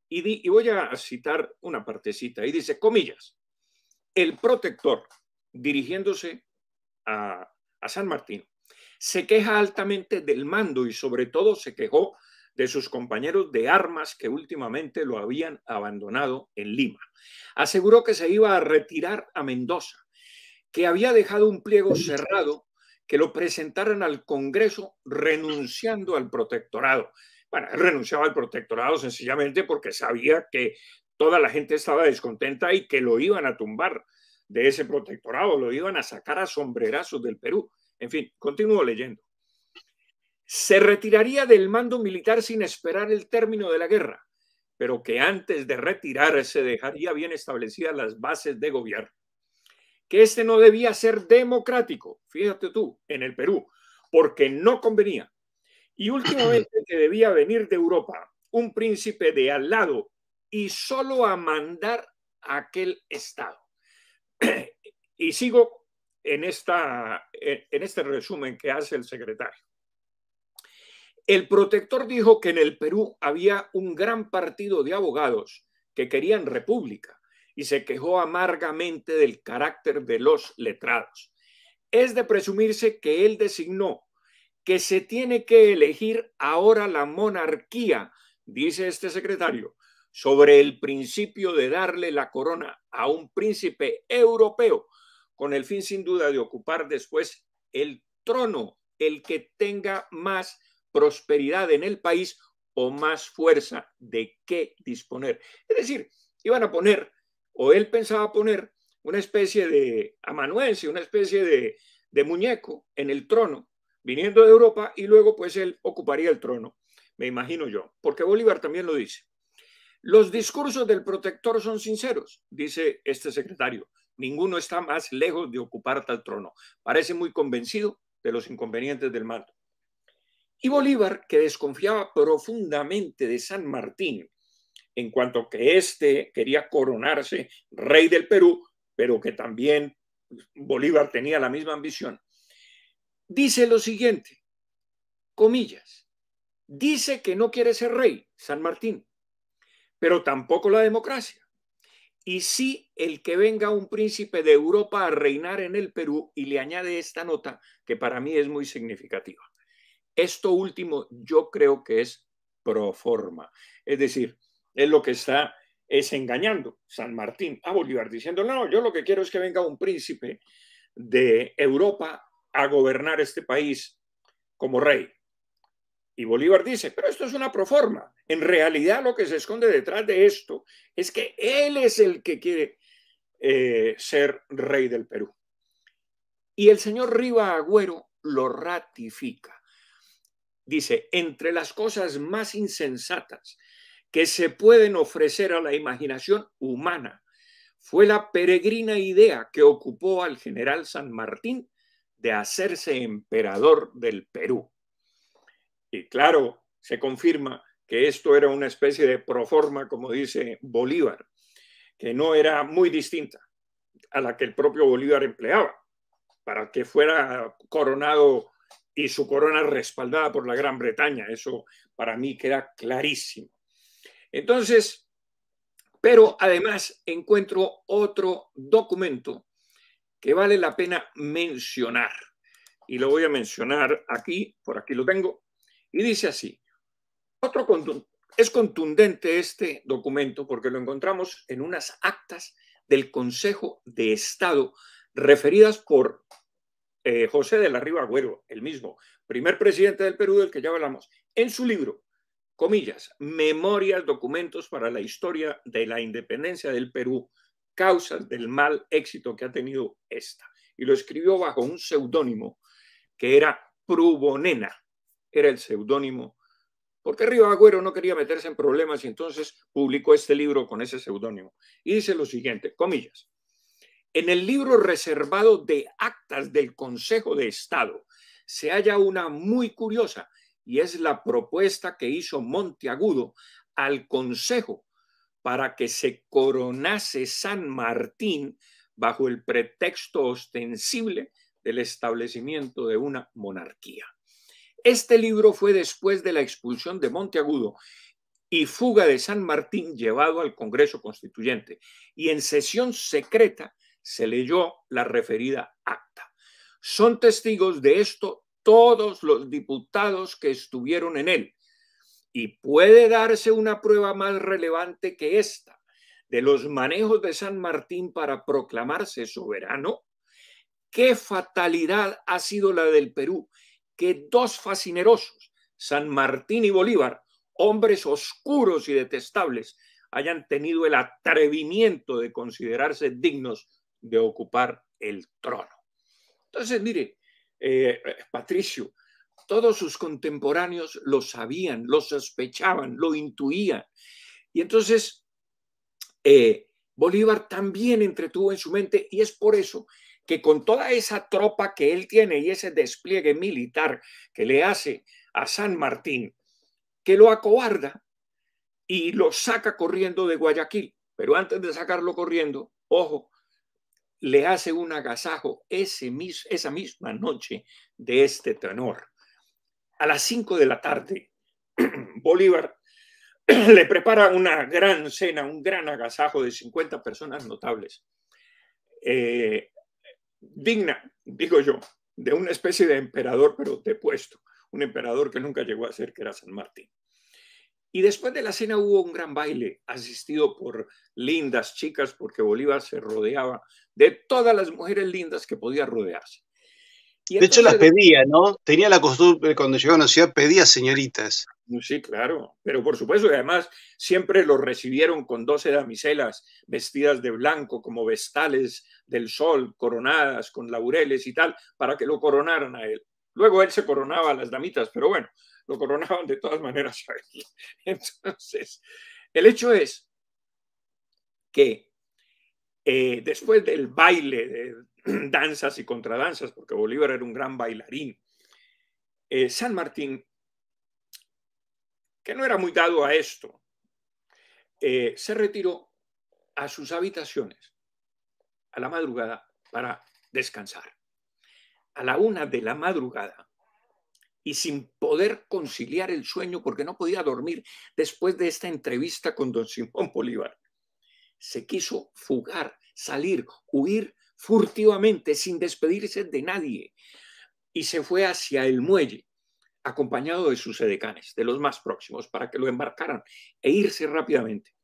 B: Y voy a citar una partecita. Y dice, comillas, el protector, dirigiéndose a San Martín, se queja altamente del mando y sobre todo se quejó de sus compañeros de armas que últimamente lo habían abandonado en Lima. Aseguró que se iba a retirar a Mendoza, que había dejado un pliego cerrado que lo presentaran al Congreso renunciando al protectorado. Bueno, él renunciaba al protectorado sencillamente porque sabía que toda la gente estaba descontenta y que lo iban a tumbar de ese protectorado, lo iban a sacar a sombrerazos del Perú. En fin, continúo leyendo. Se retiraría del mando militar sin esperar el término de la guerra, pero que antes de retirarse dejaría bien establecidas las bases de gobierno. Que este no debía ser democrático, fíjate tú, en el Perú, porque no convenía. Y últimamente que debía venir de Europa un príncipe de al lado y solo a mandar a aquel estado. Y sigo en este resumen que hace el secretario. El protector dijo que en el Perú había un gran partido de abogados que querían república y se quejó amargamente del carácter de los letrados. Es de presumirse que él designó que se tiene que elegir ahora la monarquía, dice este secretario, sobre el principio de darle la corona a un príncipe europeo, con el fin sin duda de ocupar después el trono, el que tenga más prosperidad en el país o más fuerza de qué disponer. Es decir, iban a poner, o él pensaba poner, una especie de amanuense, una especie de muñeco en el trono, viniendo de Europa, y luego pues él ocuparía el trono, me imagino yo, porque Bolívar también lo dice. Los discursos del protector son sinceros, dice este secretario. Ninguno está más lejos de ocupar tal trono. Parece muy convencido de los inconvenientes del mando. Y Bolívar, que desconfiaba profundamente de San Martín, en cuanto que éste quería coronarse rey del Perú, pero que también Bolívar tenía la misma ambición, dice lo siguiente, comillas, dice que no quiere ser rey, San Martín, pero tampoco la democracia. Y sí el que venga un príncipe de Europa a reinar en el Perú, y le añade esta nota que para mí es muy significativa. Esto último yo creo que es pro forma, es decir, es lo que está es engañando San Martín a Bolívar diciendo, no, yo lo que quiero es que venga un príncipe de Europa a gobernar este país como rey. Y Bolívar dice, pero esto es una proforma. En realidad lo que se esconde detrás de esto es que él es el que quiere ser rey del Perú. Y el señor Riva Agüero lo ratifica. Dice, entre las cosas más insensatas que se pueden ofrecer a la imaginación humana fue la peregrina idea que ocupó al general San Martín de hacerse emperador del Perú. Y claro, se confirma que esto era una especie de proforma, como dice Bolívar, que no era muy distinta a la que el propio Bolívar empleaba para que fuera coronado y su corona respaldada por la Gran Bretaña. Eso para mí queda clarísimo. Entonces, pero además encuentro otro documento que vale la pena mencionar. Y lo voy a mencionar aquí, por aquí lo tengo, y dice así. Es contundente este documento porque lo encontramos en unas actas del Consejo de Estado referidas por José de la Riva Agüero, el mismo primer presidente del Perú del que ya hablamos, en su libro, comillas, Memorias, documentos para la historia de la independencia del Perú, causas del mal éxito que ha tenido esta. Y lo escribió bajo un seudónimo que era Prubonena, era el seudónimo, porque Riva Agüero no quería meterse en problemas y entonces publicó este libro con ese seudónimo. Y dice lo siguiente, comillas, en el libro reservado de actas del Consejo de Estado se halla una muy curiosa y es la propuesta que hizo Monteagudo al Consejo para que se coronase San Martín bajo el pretexto ostensible del establecimiento de una monarquía. Este libro fue después de la expulsión de Monteagudo y fuga de San Martín llevado al Congreso Constituyente y en sesión secreta se leyó la referida acta. Son testigos de esto todos los diputados que estuvieron en él y puede darse una prueba más relevante que esta de los manejos de San Martín para proclamarse soberano. Qué fatalidad ha sido la del Perú, que dos fascinerosos, San Martín y Bolívar, hombres oscuros y detestables, hayan tenido el atrevimiento de considerarse dignos de ocupar el trono. Entonces, mire, Patricio, todos sus contemporáneos lo sabían, lo sospechaban, lo intuían. Y entonces Bolívar también entretuvo en su mente y es por eso que con toda esa tropa que él tiene y ese despliegue militar que le hace a San Martín, que lo acobarda y lo saca corriendo de Guayaquil. Pero antes de sacarlo corriendo, ojo, le hace un agasajo esa misma noche de este tenor. A las 5 de la tarde, Bolívar le prepara una gran cena, un gran agasajo de 50 personas notables. Digna, digo yo, de una especie de emperador, pero depuesto, un emperador que nunca llegó a ser, que era San Martín. Y después de la cena hubo un gran baile asistido por lindas chicas, porque Bolívar se rodeaba de todas las mujeres lindas que podía rodearse.
A: Y de hecho las pedía, ¿no? Tenía la costumbre cuando llegaba a una ciudad, pedía señoritas.
B: Sí, claro, pero por supuesto, y además siempre lo recibieron con 12 damiselas vestidas de blanco como vestales del sol, coronadas con laureles y tal, para que lo coronaran a él. Luego él se coronaba a las damitas, pero bueno, lo coronaban de todas maneras a él. Entonces, el hecho es que después del baile de danzas y contradanzas, porque Bolívar era un gran bailarín, San Martín que no era muy dado a esto, se retiró a sus habitaciones a la madrugada para descansar. A la 1 de la madrugada, y sin poder conciliar el sueño porque no podía dormir después de esta entrevista con don Simón Bolívar, se quiso fugar, salir, huir furtivamente, sin despedirse de nadie, y se fue hacia el muelle, acompañado de sus edecanes, de los más próximos, para que lo embarcaran e irse rápidamente.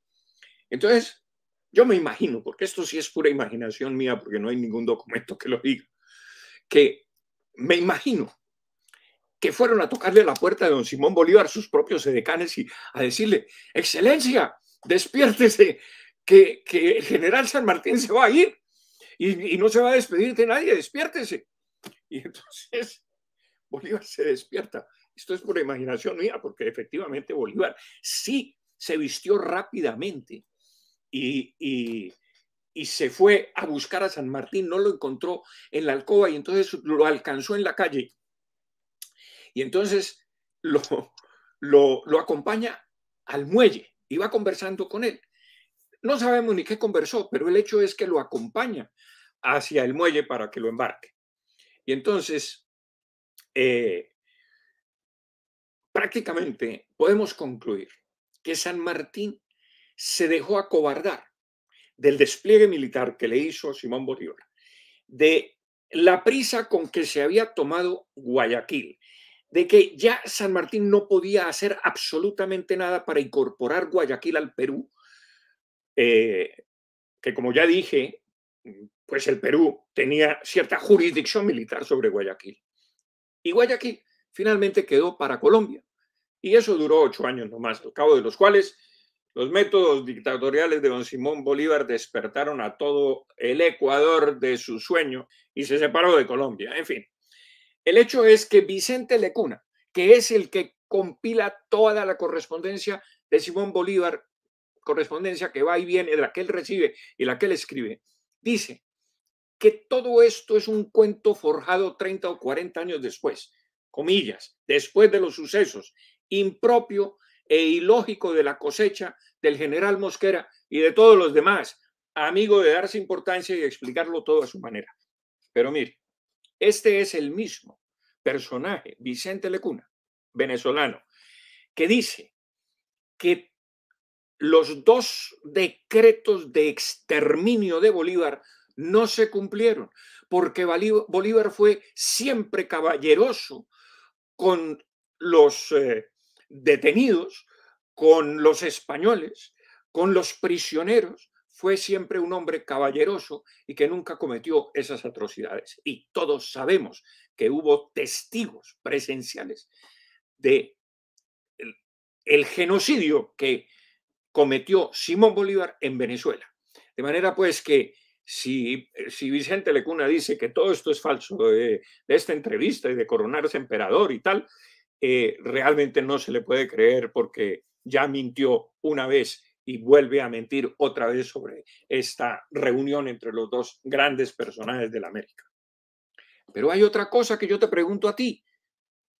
B: Entonces, yo me imagino, porque esto sí es pura imaginación mía, porque no hay ningún documento que lo diga, que me imagino que fueron a tocarle a la puerta de don Simón Bolívar sus propios edecanes y a decirle: Excelencia, despiértese, que el general San Martín se va a ir y no se va a despedir de nadie, despiértese. Y entonces Bolívar se despierta. Esto es por imaginación mía, porque efectivamente Bolívar sí se vistió rápidamente y se fue a buscar a San Martín. No lo encontró en la alcoba y entonces lo alcanzó en la calle. Y entonces lo acompaña al muelle y va conversando con él. No sabemos ni qué conversó, pero el hecho es que lo acompaña hacia el muelle para que lo embarque. Y entonces, prácticamente podemos concluir que San Martín se dejó acobardar del despliegue militar que le hizo Simón Bolívar, de la prisa con que se había tomado Guayaquil, de que ya San Martín no podía hacer absolutamente nada para incorporar Guayaquil al Perú, que como ya dije, pues el Perú tenía cierta jurisdicción militar sobre Guayaquil. Y Guayaquil finalmente quedó para Colombia. Y eso duró 8 años nomás, al cabo de los cuales los métodos dictatoriales de don Simón Bolívar despertaron a todo el Ecuador de su sueño y se separó de Colombia. En fin, el hecho es que Vicente Lecuna, que es el que compila toda la correspondencia de Simón Bolívar, correspondencia que va y viene, de la que él recibe y la que él escribe, dice que todo esto es un cuento forjado 30 o 40 años después, comillas, después de los sucesos, impropio e ilógico de la cosecha del general Mosquera y de todos los demás, amigo de darse importancia y explicarlo todo a su manera. Pero mire, este es el mismo personaje, Vicente Lecuna, venezolano, que dice que los 2 decretos de exterminio de Bolívar no se cumplieron, porque Bolívar fue siempre caballeroso con los detenidos, con los españoles, con los prisioneros. Fue siempre un hombre caballeroso y que nunca cometió esas atrocidades. Y todos sabemos que hubo testigos presenciales de el genocidio que cometió Simón Bolívar en Venezuela. De manera pues que si Vicente Lecuna dice que todo esto es falso de esta entrevista y de coronarse emperador y tal, realmente no se le puede creer, porque ya mintió una vez y vuelve a mentir otra vez sobre esta reunión entre los 2 grandes personajes de la América. Pero hay otra cosa que yo te pregunto a ti,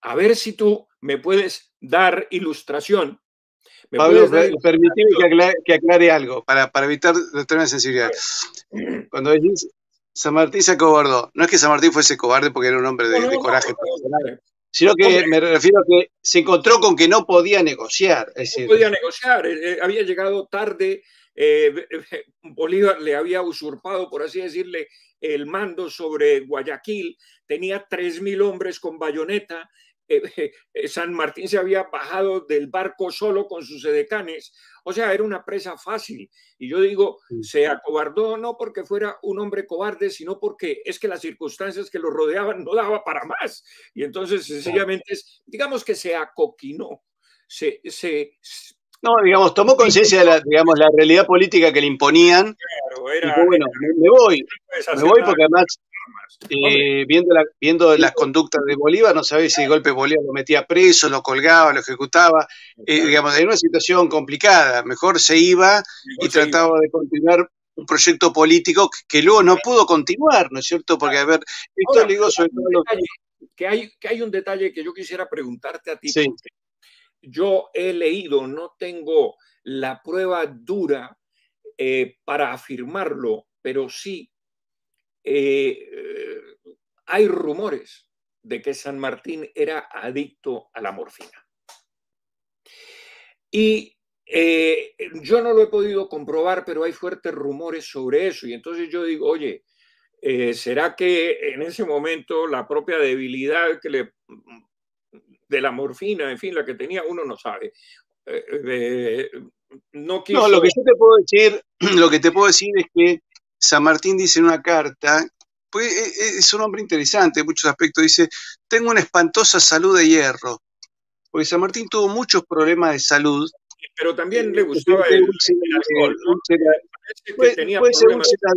B: a ver si tú me puedes dar ilustración.
A: Pablo, permíteme que aclare algo para evitar determinadas sensibilidades. Cuando decís San Martín se acobardó, no es que San Martín fuese cobarde porque era un hombre de coraje personal, sino que me refiero a que se encontró con que no podía negociar. Es decir,
B: no podía negociar, había llegado tarde, Bolívar le había usurpado, por así decirle, el mando sobre Guayaquil, tenía 3.000 hombres con bayoneta. San Martín se había bajado del barco solo con sus edecanes, o sea, era una presa fácil. Y yo digo, se acobardó no porque fuera un hombre cobarde, sino porque es que las circunstancias que lo rodeaban no daba para más. Y entonces, sencillamente, digamos que se acoquinó,
A: no, digamos, tomó conciencia de la realidad política que le imponían. Claro, y dijo, bueno, me voy porque además, viendo las conductas de Bolívar, no sabés si de golpe Bolívar lo metía preso, lo colgaba, lo ejecutaba, digamos, en una situación complicada. Mejor se iba y trataba de continuar un proyecto político que luego no pudo continuar, ¿no es cierto? Porque, a ver, esto le digo sobre todo
B: que hay un detalle que yo quisiera preguntarte a ti.
A: Sí.
B: yo he leído, no tengo la prueba dura para afirmarlo, pero sí hay rumores de que San Martín era adicto a la morfina. Y yo no lo he podido comprobar, pero hay fuertes rumores sobre eso. Y entonces yo digo, oye, ¿será que en ese momento la propia debilidad de la morfina, en fin, la que tenía, uno no sabe? No
A: No, lo
B: quiso...
A: que yo te puedo decir, lo que te puedo decir es que San Martín dice en una carta, pues es un hombre interesante en muchos aspectos, dice, tengo una espantosa salud de hierro, porque San Martín tuvo muchos problemas de salud,
B: Pero también le gustaba
A: especialmente
B: el alcohol, ¿no?
A: úlcera,
B: Parece que tenía
A: puede ser
B: problemas.
A: úlcera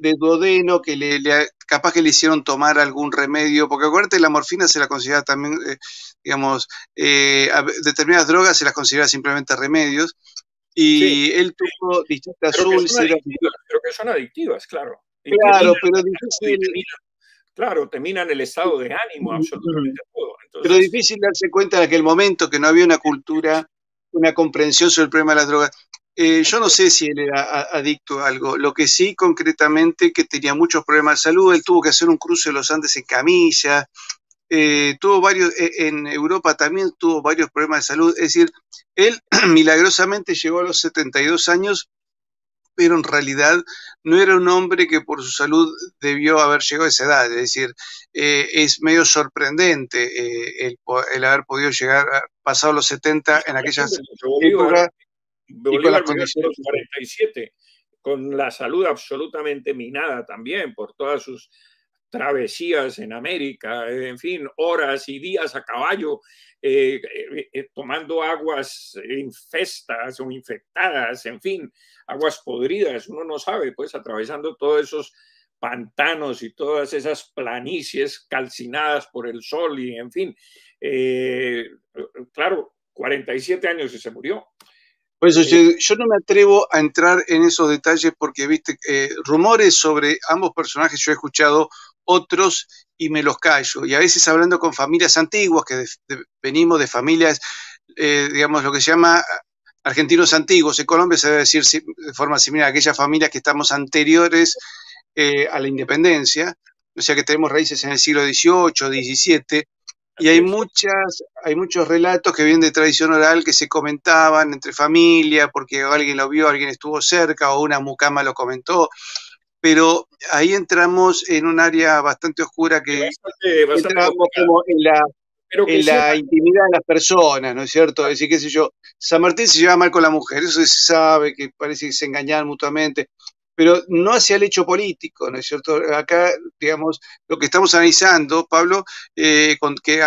A: de duodeno, que capaz que le hicieron tomar algún remedio, porque acuérdate, la morfina se la considera también, digamos, determinadas drogas se las considera simplemente remedios,
B: Sí,
A: y él tuvo distintas úlceras.
B: pero que son adictivas, claro. Y
A: Claro,
B: terminan,
A: pero difícil,
B: claro, terminan el estado de ánimo, absolutamente todo.
A: pero
B: Entonces,
A: difícil darse cuenta en aquel momento que no había una cultura, una comprensión sobre el problema de las drogas. Yo no sé si él era adicto a algo. Lo que sí, concretamente, que tenía muchos problemas de salud. Él tuvo que hacer un cruce de los Andes en camilla. Tuvo varios, en Europa también tuvo varios problemas de salud. Es decir, él milagrosamente llegó a los 72 años, pero en realidad no era un hombre que por su salud debió haber llegado a esa edad. Es decir, es medio sorprendente el haber podido llegar, pasado los 70 en aquellas épocas y con las
B: Bolívar vivió hasta
A: condiciones
B: los 47, con la salud absolutamente minada también por todas sus travesías en América, en fin, horas y días a caballo, tomando aguas infestas o infectadas, en fin, aguas podridas, uno no sabe, pues atravesando todos esos pantanos y todas esas planicies calcinadas por el sol y, en fin, claro, 47 años y se murió.
A: Por eso yo no me atrevo a entrar en esos detalles porque, viste, rumores sobre ambos personajes yo he escuchado otros y me los callo. Y a veces hablando con familias antiguas, que venimos de familias, digamos, lo que se llama argentinos antiguos. En Colombia se debe decir de forma similar a aquellas familias que estamos anteriores a la independencia, o sea que tenemos raíces en el siglo XVIII, XVII, y
B: Así es.
A: hay muchos relatos que vienen de tradición oral que se comentaban entre familia, porque alguien lo vio, alguien estuvo cerca, o una mucama lo comentó, pero ahí entramos en un área bastante oscura que
B: Bastante
A: entramos
B: complicada,
A: como
B: pero que
A: en
B: siempre...
A: la intimidad de las personas, ¿no es cierto? Es decir, qué sé yo, San Martín se lleva mal con la mujer, eso se sabe, que parece que se engañaban mutuamente, pero no hacia el hecho político, ¿no es cierto? Acá, digamos, lo que estamos analizando, Pablo, que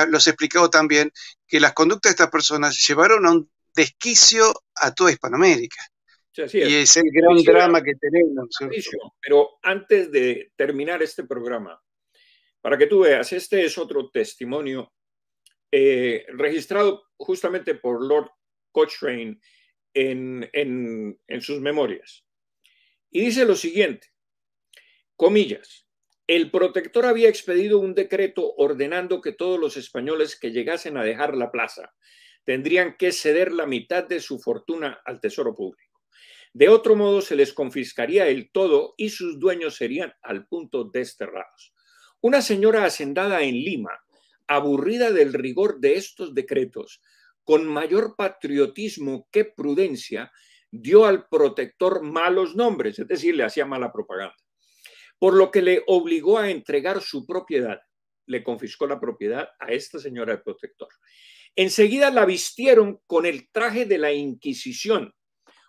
A: los he explicado también, que las conductas de estas personas llevaron a un desquicio a toda Hispanoamérica.
B: Sí, así
A: Y
B: es.
A: es el
B: Yo
A: gran
B: quisiera,
A: drama que tenemos, ¿no es cierto?
B: Patricio, pero antes de terminar este programa, para que tú veas, este es otro testimonio registrado justamente por Lord Cochrane en sus memorias. Y dice lo siguiente, comillas, el protector había expedido un decreto ordenando que todos los españoles que llegasen a dejar la plaza tendrían que ceder la mitad de su fortuna al tesoro público. De otro modo se les confiscaría el todo y sus dueños serían al punto desterrados. Una señora hacendada en Lima, aburrida del rigor de estos decretos, con mayor patriotismo que prudencia, dio al protector malos nombres, es decir, le hacía mala propaganda, por lo que le obligó a entregar su propiedad. Le confiscó la propiedad a esta señora del protector. Enseguida la vistieron con el traje de la Inquisición,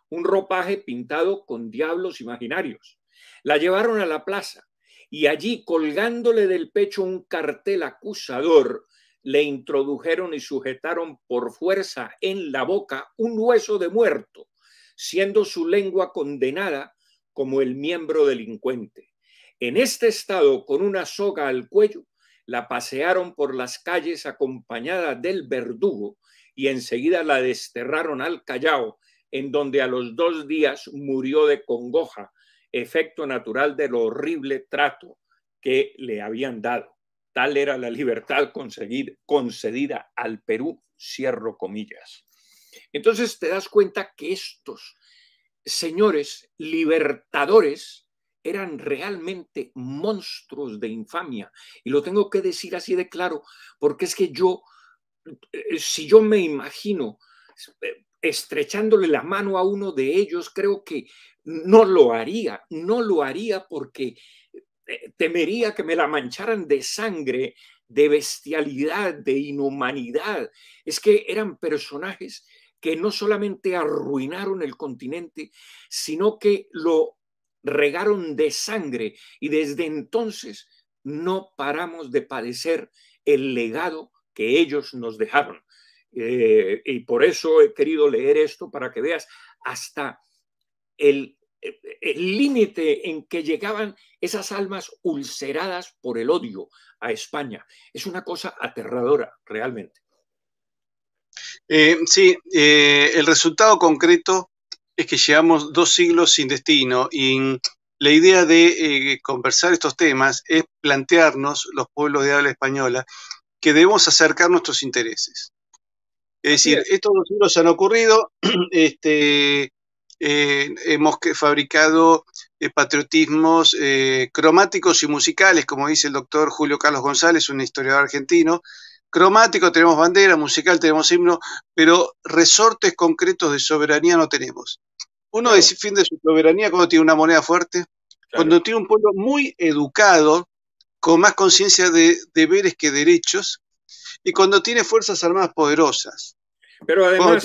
B: un ropaje pintado con diablos imaginarios. La llevaron a la plaza y allí, colgándole del pecho un cartel acusador, le introdujeron y sujetaron por fuerza en la boca un hueso de muerto, siendo su lengua condenada como el miembro delincuente. En este estado, con una soga al cuello, la pasearon por las calles acompañada del verdugo y enseguida la desterraron al Callao, en donde a los 2 días murió de congoja, efecto natural del horrible trato que le habían dado. Tal era la libertad concedida al Perú, cierro comillas. Entonces te das cuenta que estos señores libertadores eran realmente monstruos de infamia. Y lo tengo que decir así de claro, porque es que yo, si yo me imagino estrechándole la mano a uno de ellos, creo que no lo haría, no lo haría porque temería que me la mancharan de sangre, de bestialidad, de inhumanidad. Es que eran personajes que no solamente arruinaron el continente, sino que lo regaron de sangre y desde entonces no paramos de padecer el legado que ellos nos dejaron. Y por eso he querido leer esto para que veas hasta el límite en que llegaban esas almas ulceradas por el odio a España. Es una cosa aterradora, realmente.
A: Sí, el resultado concreto es que llevamos 2 siglos sin destino y la idea de conversar estos temas es plantearnos, los pueblos de habla española, que debemos acercar nuestros intereses. Es decir, estos 2 siglos han ocurrido, hemos fabricado patriotismos cromáticos y musicales, como dice el doctor Julio Carlos González, un historiador argentino. Cromático tenemos bandera, musical tenemos himno, pero resortes concretos de soberanía no tenemos. Uno defiende su soberanía cuando tiene una moneda fuerte, cuando tiene un pueblo muy educado, con más conciencia de deberes que derechos, y cuando tiene fuerzas armadas poderosas.
B: Pero además,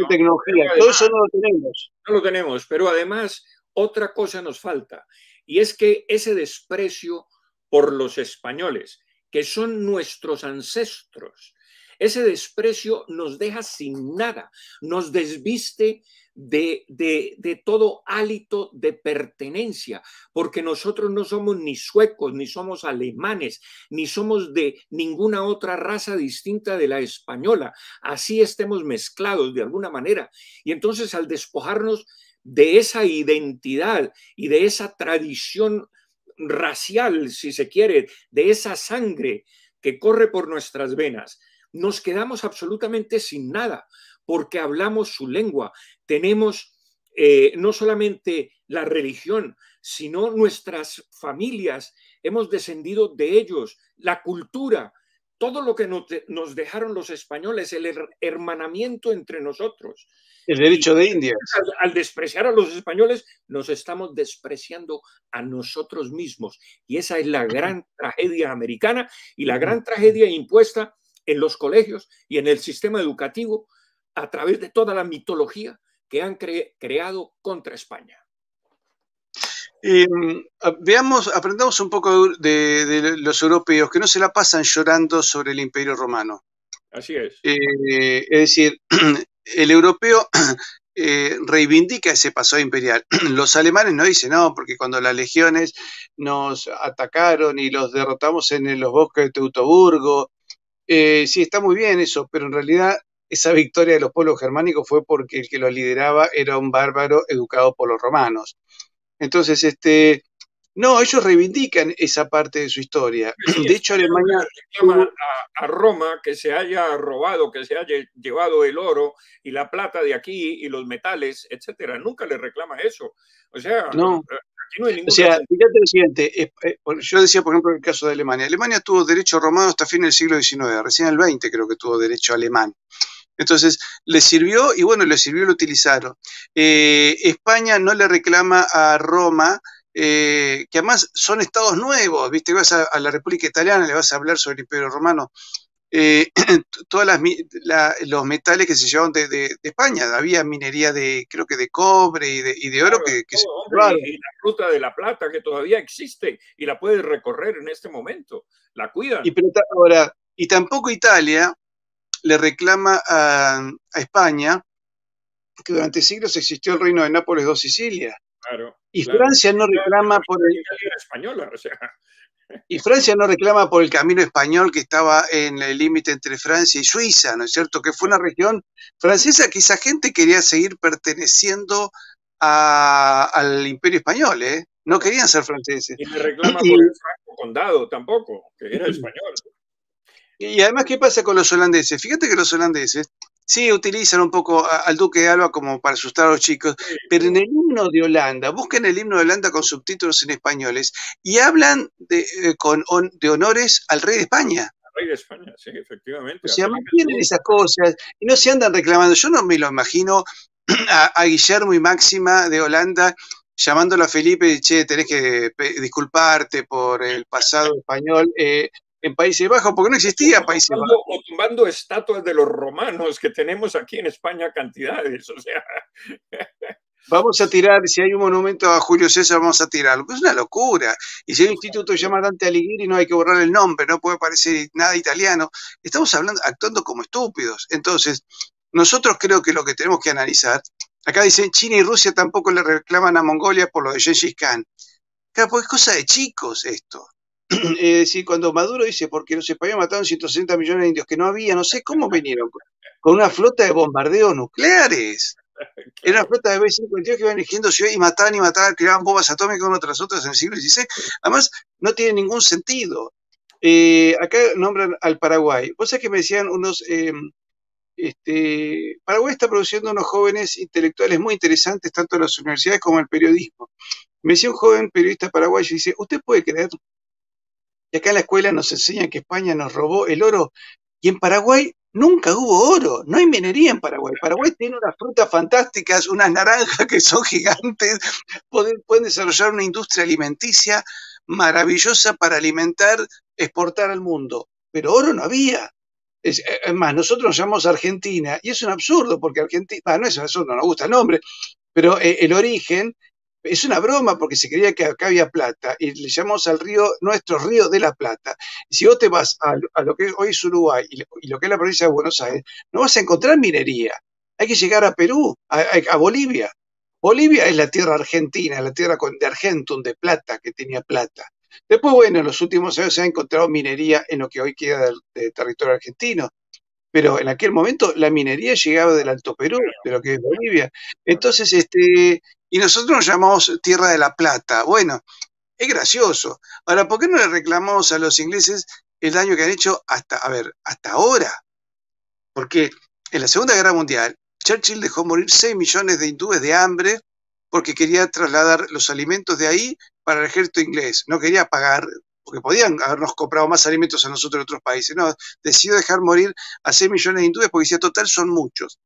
A: tecnología, todo eso no lo tenemos.
B: No lo tenemos, pero además otra cosa nos falta, y es que ese desprecio por los españoles, que son nuestros ancestros, ese desprecio nos deja sin nada, nos desviste de todo hálito de pertenencia, porque nosotros no somos ni suecos, ni somos alemanes, ni somos de ninguna otra raza distinta de la española, así estemos mezclados de alguna manera. Y entonces al despojarnos de esa identidad y de esa tradición racial, si se quiere, de esa sangre que corre por nuestras venas, nos quedamos absolutamente sin nada, porque hablamos su lengua, tenemos no solamente la religión, sino nuestras familias, hemos descendido de ellos, la cultura, todo lo que nos dejaron los españoles, el hermanamiento entre nosotros.
A: El derecho de Indias.
B: Al despreciar a los españoles, nos estamos despreciando a nosotros mismos. Y esa es la gran tragedia americana y la gran tragedia impuesta en los colegios y en el sistema educativo a través de toda la mitología que han creado contra España.
A: Aprendamos un poco de los europeos que no se la pasan llorando sobre el Imperio Romano.
B: Así es.
A: Es decir, el europeo reivindica ese pasado imperial. Los alemanes no dicen, no, porque cuando las legiones nos atacaron y los derrotamos en los bosques de Teutoburgo, sí, está muy bien eso, pero en realidad esa victoria de los pueblos germánicos fue porque el que los lideraba era un bárbaro educado por los romanos. Entonces, no, ellos reivindican esa parte de su historia.
B: Sí,
A: de hecho, Alemania
B: reclama a Roma que se haya robado, que se haya llevado el oro y la plata de aquí y los metales, etcétera. Nunca le reclama eso. O sea,
A: no.
B: Aquí no hay ningún...
A: O sea, fíjate lo siguiente, yo decía, por ejemplo, en el caso de Alemania. Alemania tuvo derecho romano hasta fin del siglo XIX, recién el XX creo que tuvo derecho alemán. Entonces, le sirvió y bueno, le sirvió y lo utilizaron. España no le reclama a Roma, que además son estados nuevos, ¿viste? Vas a la República Italiana, le vas a hablar sobre el Imperio Romano. Todas los metales que se llevaban de España, había minería creo que de cobre y de oro que se
B: llevaron. Y la ruta de la plata que todavía existe y la puedes recorrer en este momento, la cuidan.
A: Y tampoco Italia le reclama a España que durante siglos existió el reino de Nápoles, 2 Sicilias.
B: Claro,
A: y Francia no reclama por el...
B: española, o sea.
A: Y Francia no reclama por el camino español que estaba en el límite entre Francia y Suiza, ¿no es cierto? Que fue una región francesa que esa gente quería seguir perteneciendo al Imperio Español, ¿eh? No querían ser franceses.
B: Y le reclama por el Franco Condado tampoco, que era español.
A: Y además, ¿qué pasa con los holandeses? Fíjate que los holandeses Sí, utilizan un poco al Duque de Alba como para asustar a los chicos,
B: Sí,
A: pero en
B: pero
A: el himno de Holanda, busquen el himno de Holanda con subtítulos en españoles y hablan de honores al rey de España.
B: el rey de España, sí,
A: O
B: efectivamente, a
A: sea,
B: Felipe
A: mantienen
B: II.
A: esas cosas y no se andan reclamando. Yo no me lo imagino a Guillermo y Máxima de Holanda llamándolo a Felipe y che, tenés que disculparte por el pasado español en Países Bajos, porque no existía Países Bajos.
B: O tumbando estatuas de los romanos que tenemos aquí en España cantidades, o sea.
A: Vamos a tirar, si hay un monumento a Julio César, vamos a tirarlo. Es una locura. Y si hay un instituto que se llama Dante Alighieri, no hay que borrar el nombre, no puede parecer nada italiano. Estamos hablando, actuando como estúpidos. Entonces, nosotros creo que lo que tenemos que analizar, acá dicen China y Rusia tampoco le reclaman a Mongolia por lo de Gengis Khan. Claro, porque es cosa de chicos esto. Es decir, cuando Maduro dice, porque los españoles mataron 160 millones de indios, que no había, no sé cómo vinieron, con una flota de bombardeos nucleares. Era una
B: Claro.
A: flota de B-52 que iban eligiendo ciudades y mataban, tiraban bombas atómicas unas tras otras en el siglo XVI. Además, no tiene ningún sentido. Acá nombran al Paraguay. Vos sabés que me decían unos... Paraguay está produciendo unos jóvenes intelectuales muy interesantes, tanto en las universidades como en el periodismo. Me decía un joven periodista paraguayo, dice, ¿usted puede creer que acá en la escuela nos enseñan que España nos robó el oro y en Paraguay nunca hubo oro? No hay minería en Paraguay. Paraguay tiene unas frutas fantásticas, unas naranjas que son gigantes, pueden desarrollar una industria alimenticia maravillosa para alimentar, exportar al mundo, pero oro no había. Es más, nosotros nos llamamos Argentina y es un absurdo porque Argentina, no es un absurdo, no nos gusta el nombre, pero el origen es una broma porque se creía que acá había plata y le llamamos al río nuestro Río de la Plata. Y si vos te vas a lo que hoy es Uruguay y lo que es la provincia de Buenos Aires, no vas a encontrar minería. Hay que llegar a Perú, a Bolivia. Bolivia es la tierra argentina, la tierra de Argentum, de plata, que tenía plata. Después, bueno, en los últimos años se ha encontrado minería en lo que hoy queda del territorio argentino, pero en aquel momento la minería llegaba del Alto Perú, de lo que es Bolivia. Entonces, y nosotros nos llamamos Tierra de la Plata. Bueno, es gracioso. Ahora, ¿por qué no le reclamamos a los ingleses el daño que han hecho hasta, a ver, hasta ahora? Porque en la Segunda Guerra Mundial, Churchill dejó morir 6 millones de hindúes de hambre porque quería trasladar los alimentos de ahí para el ejército inglés. No quería pagar, porque podían habernos comprado más alimentos a nosotros en otros países. No, decidió dejar morir a 6 millones de hindúes porque decía, total, son muchos.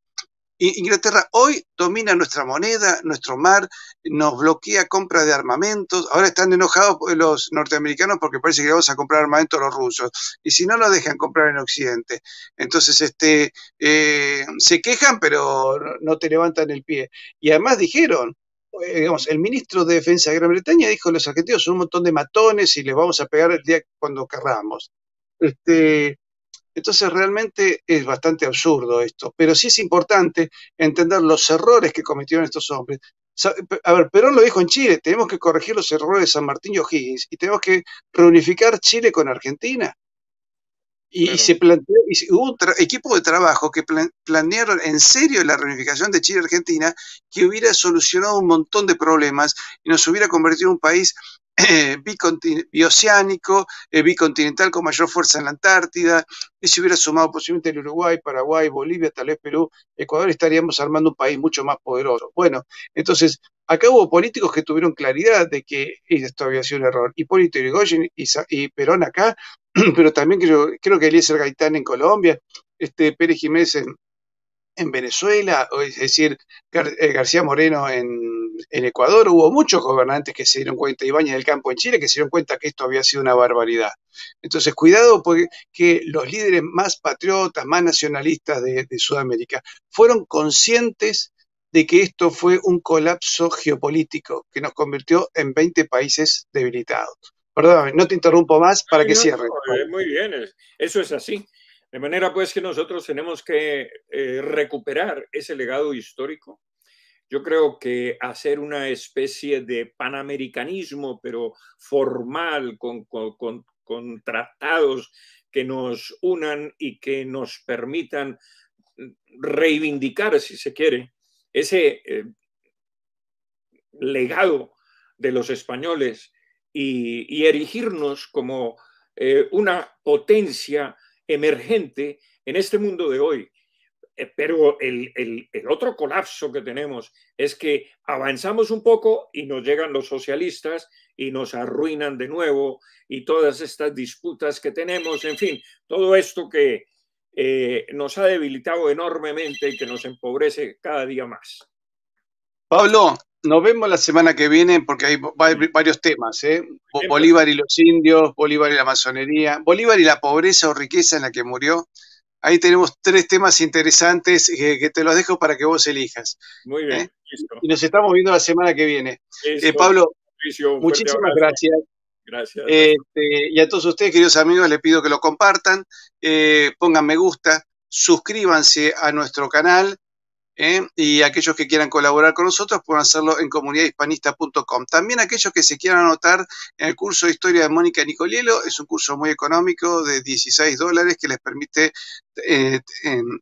A: Inglaterra hoy domina nuestra moneda, nuestro mar, nos bloquea compra de armamentos. Ahora están enojados los norteamericanos porque parece que vamos a comprar armamento a los rusos. Y si no, lo dejan comprar en Occidente. Entonces, se quejan, pero no te levantan el pie. Y además dijeron, digamos, el ministro de Defensa de Gran Bretaña dijo, los argentinos son un montón de matones y les vamos a pegar el día cuando querramos. Entonces realmente es bastante absurdo esto, pero sí es importante entender los errores que cometieron estos hombres. A ver, Perón lo dijo en Chile, tenemos que corregir los errores de San Martín y O'Higgins y tenemos que reunificar Chile con Argentina. Y
B: Claro.
A: se planteó, hubo un equipo de trabajo que planearon en serio la reunificación de Chile y Argentina, que hubiera solucionado un montón de problemas y nos hubiera convertido en un país bioceánico, bicontinental con mayor fuerza en la Antártida, y se hubiera sumado posiblemente el Uruguay, Paraguay, Bolivia, tal vez Perú, Ecuador, estaríamos armando un país mucho más poderoso. Bueno, entonces, acá hubo políticos que tuvieron claridad de que esto había sido un error, Hipólito Yrigoyen y Perón acá, pero también creo que Eliezer Gaitán en Colombia, Pérez Jiménez en Venezuela, es decir, García Moreno en Ecuador, hubo muchos gobernantes que se dieron cuenta, Ibáñez del Campo en Chile, que se dieron cuenta que esto había sido una barbaridad. Entonces, cuidado porque que los líderes más patriotas, más nacionalistas de Sudamérica, fueron conscientes de que esto fue un colapso geopolítico que nos convirtió en 20 países debilitados. Perdóname, no te interrumpo más para que
B: No,
A: cierre.
B: muy bien, eso es así. De manera pues que nosotros tenemos que recuperar ese legado histórico. Yo creo que hacer una especie de panamericanismo, pero formal, con tratados que nos unan y que nos permitan reivindicar, si se quiere, ese legado de los españoles y erigirnos como una potencia emergente en este mundo de hoy. Pero el otro colapso que tenemos es que avanzamos un poco y nos llegan los socialistas y nos arruinan de nuevo, y todas estas disputas que tenemos, en fin, todo esto que nos ha debilitado enormemente y que nos empobrece cada día más.
A: Pablo, nos vemos la semana que viene porque hay varios temas, ¿eh? Bolívar y los indios, Bolívar y la masonería, Bolívar y la pobreza o riqueza en la que murió. Ahí tenemos 3 temas interesantes que te los dejo para que vos elijas.
B: Muy bien, listo.
A: Y nos estamos viendo la semana que viene. Pablo, muchísimas gracias.
B: Gracias.
A: Y a todos ustedes, queridos amigos, les pido que lo compartan, pongan me gusta, suscríbanse a nuestro canal, y aquellos que quieran colaborar con nosotros pueden hacerlo en comunidadhispanista.com. También aquellos que se quieran anotar en el curso de historia de Mónica Nicolielo, es un curso muy económico de $16 que les permite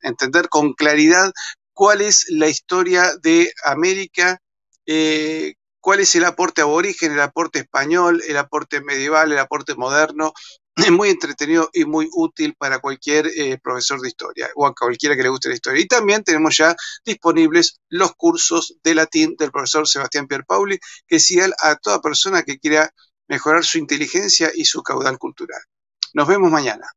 A: entender con claridad cuál es la historia de América, cuál es el aporte aborigen, el aporte español, el aporte medieval, el aporte moderno. Es muy entretenido y muy útil para cualquier profesor de historia o a cualquiera que le guste la historia. Y también tenemos ya disponibles los cursos de latín del profesor Sebastián Pierpaoli, que sigan a toda persona que quiera mejorar su inteligencia y su caudal cultural. Nos vemos mañana.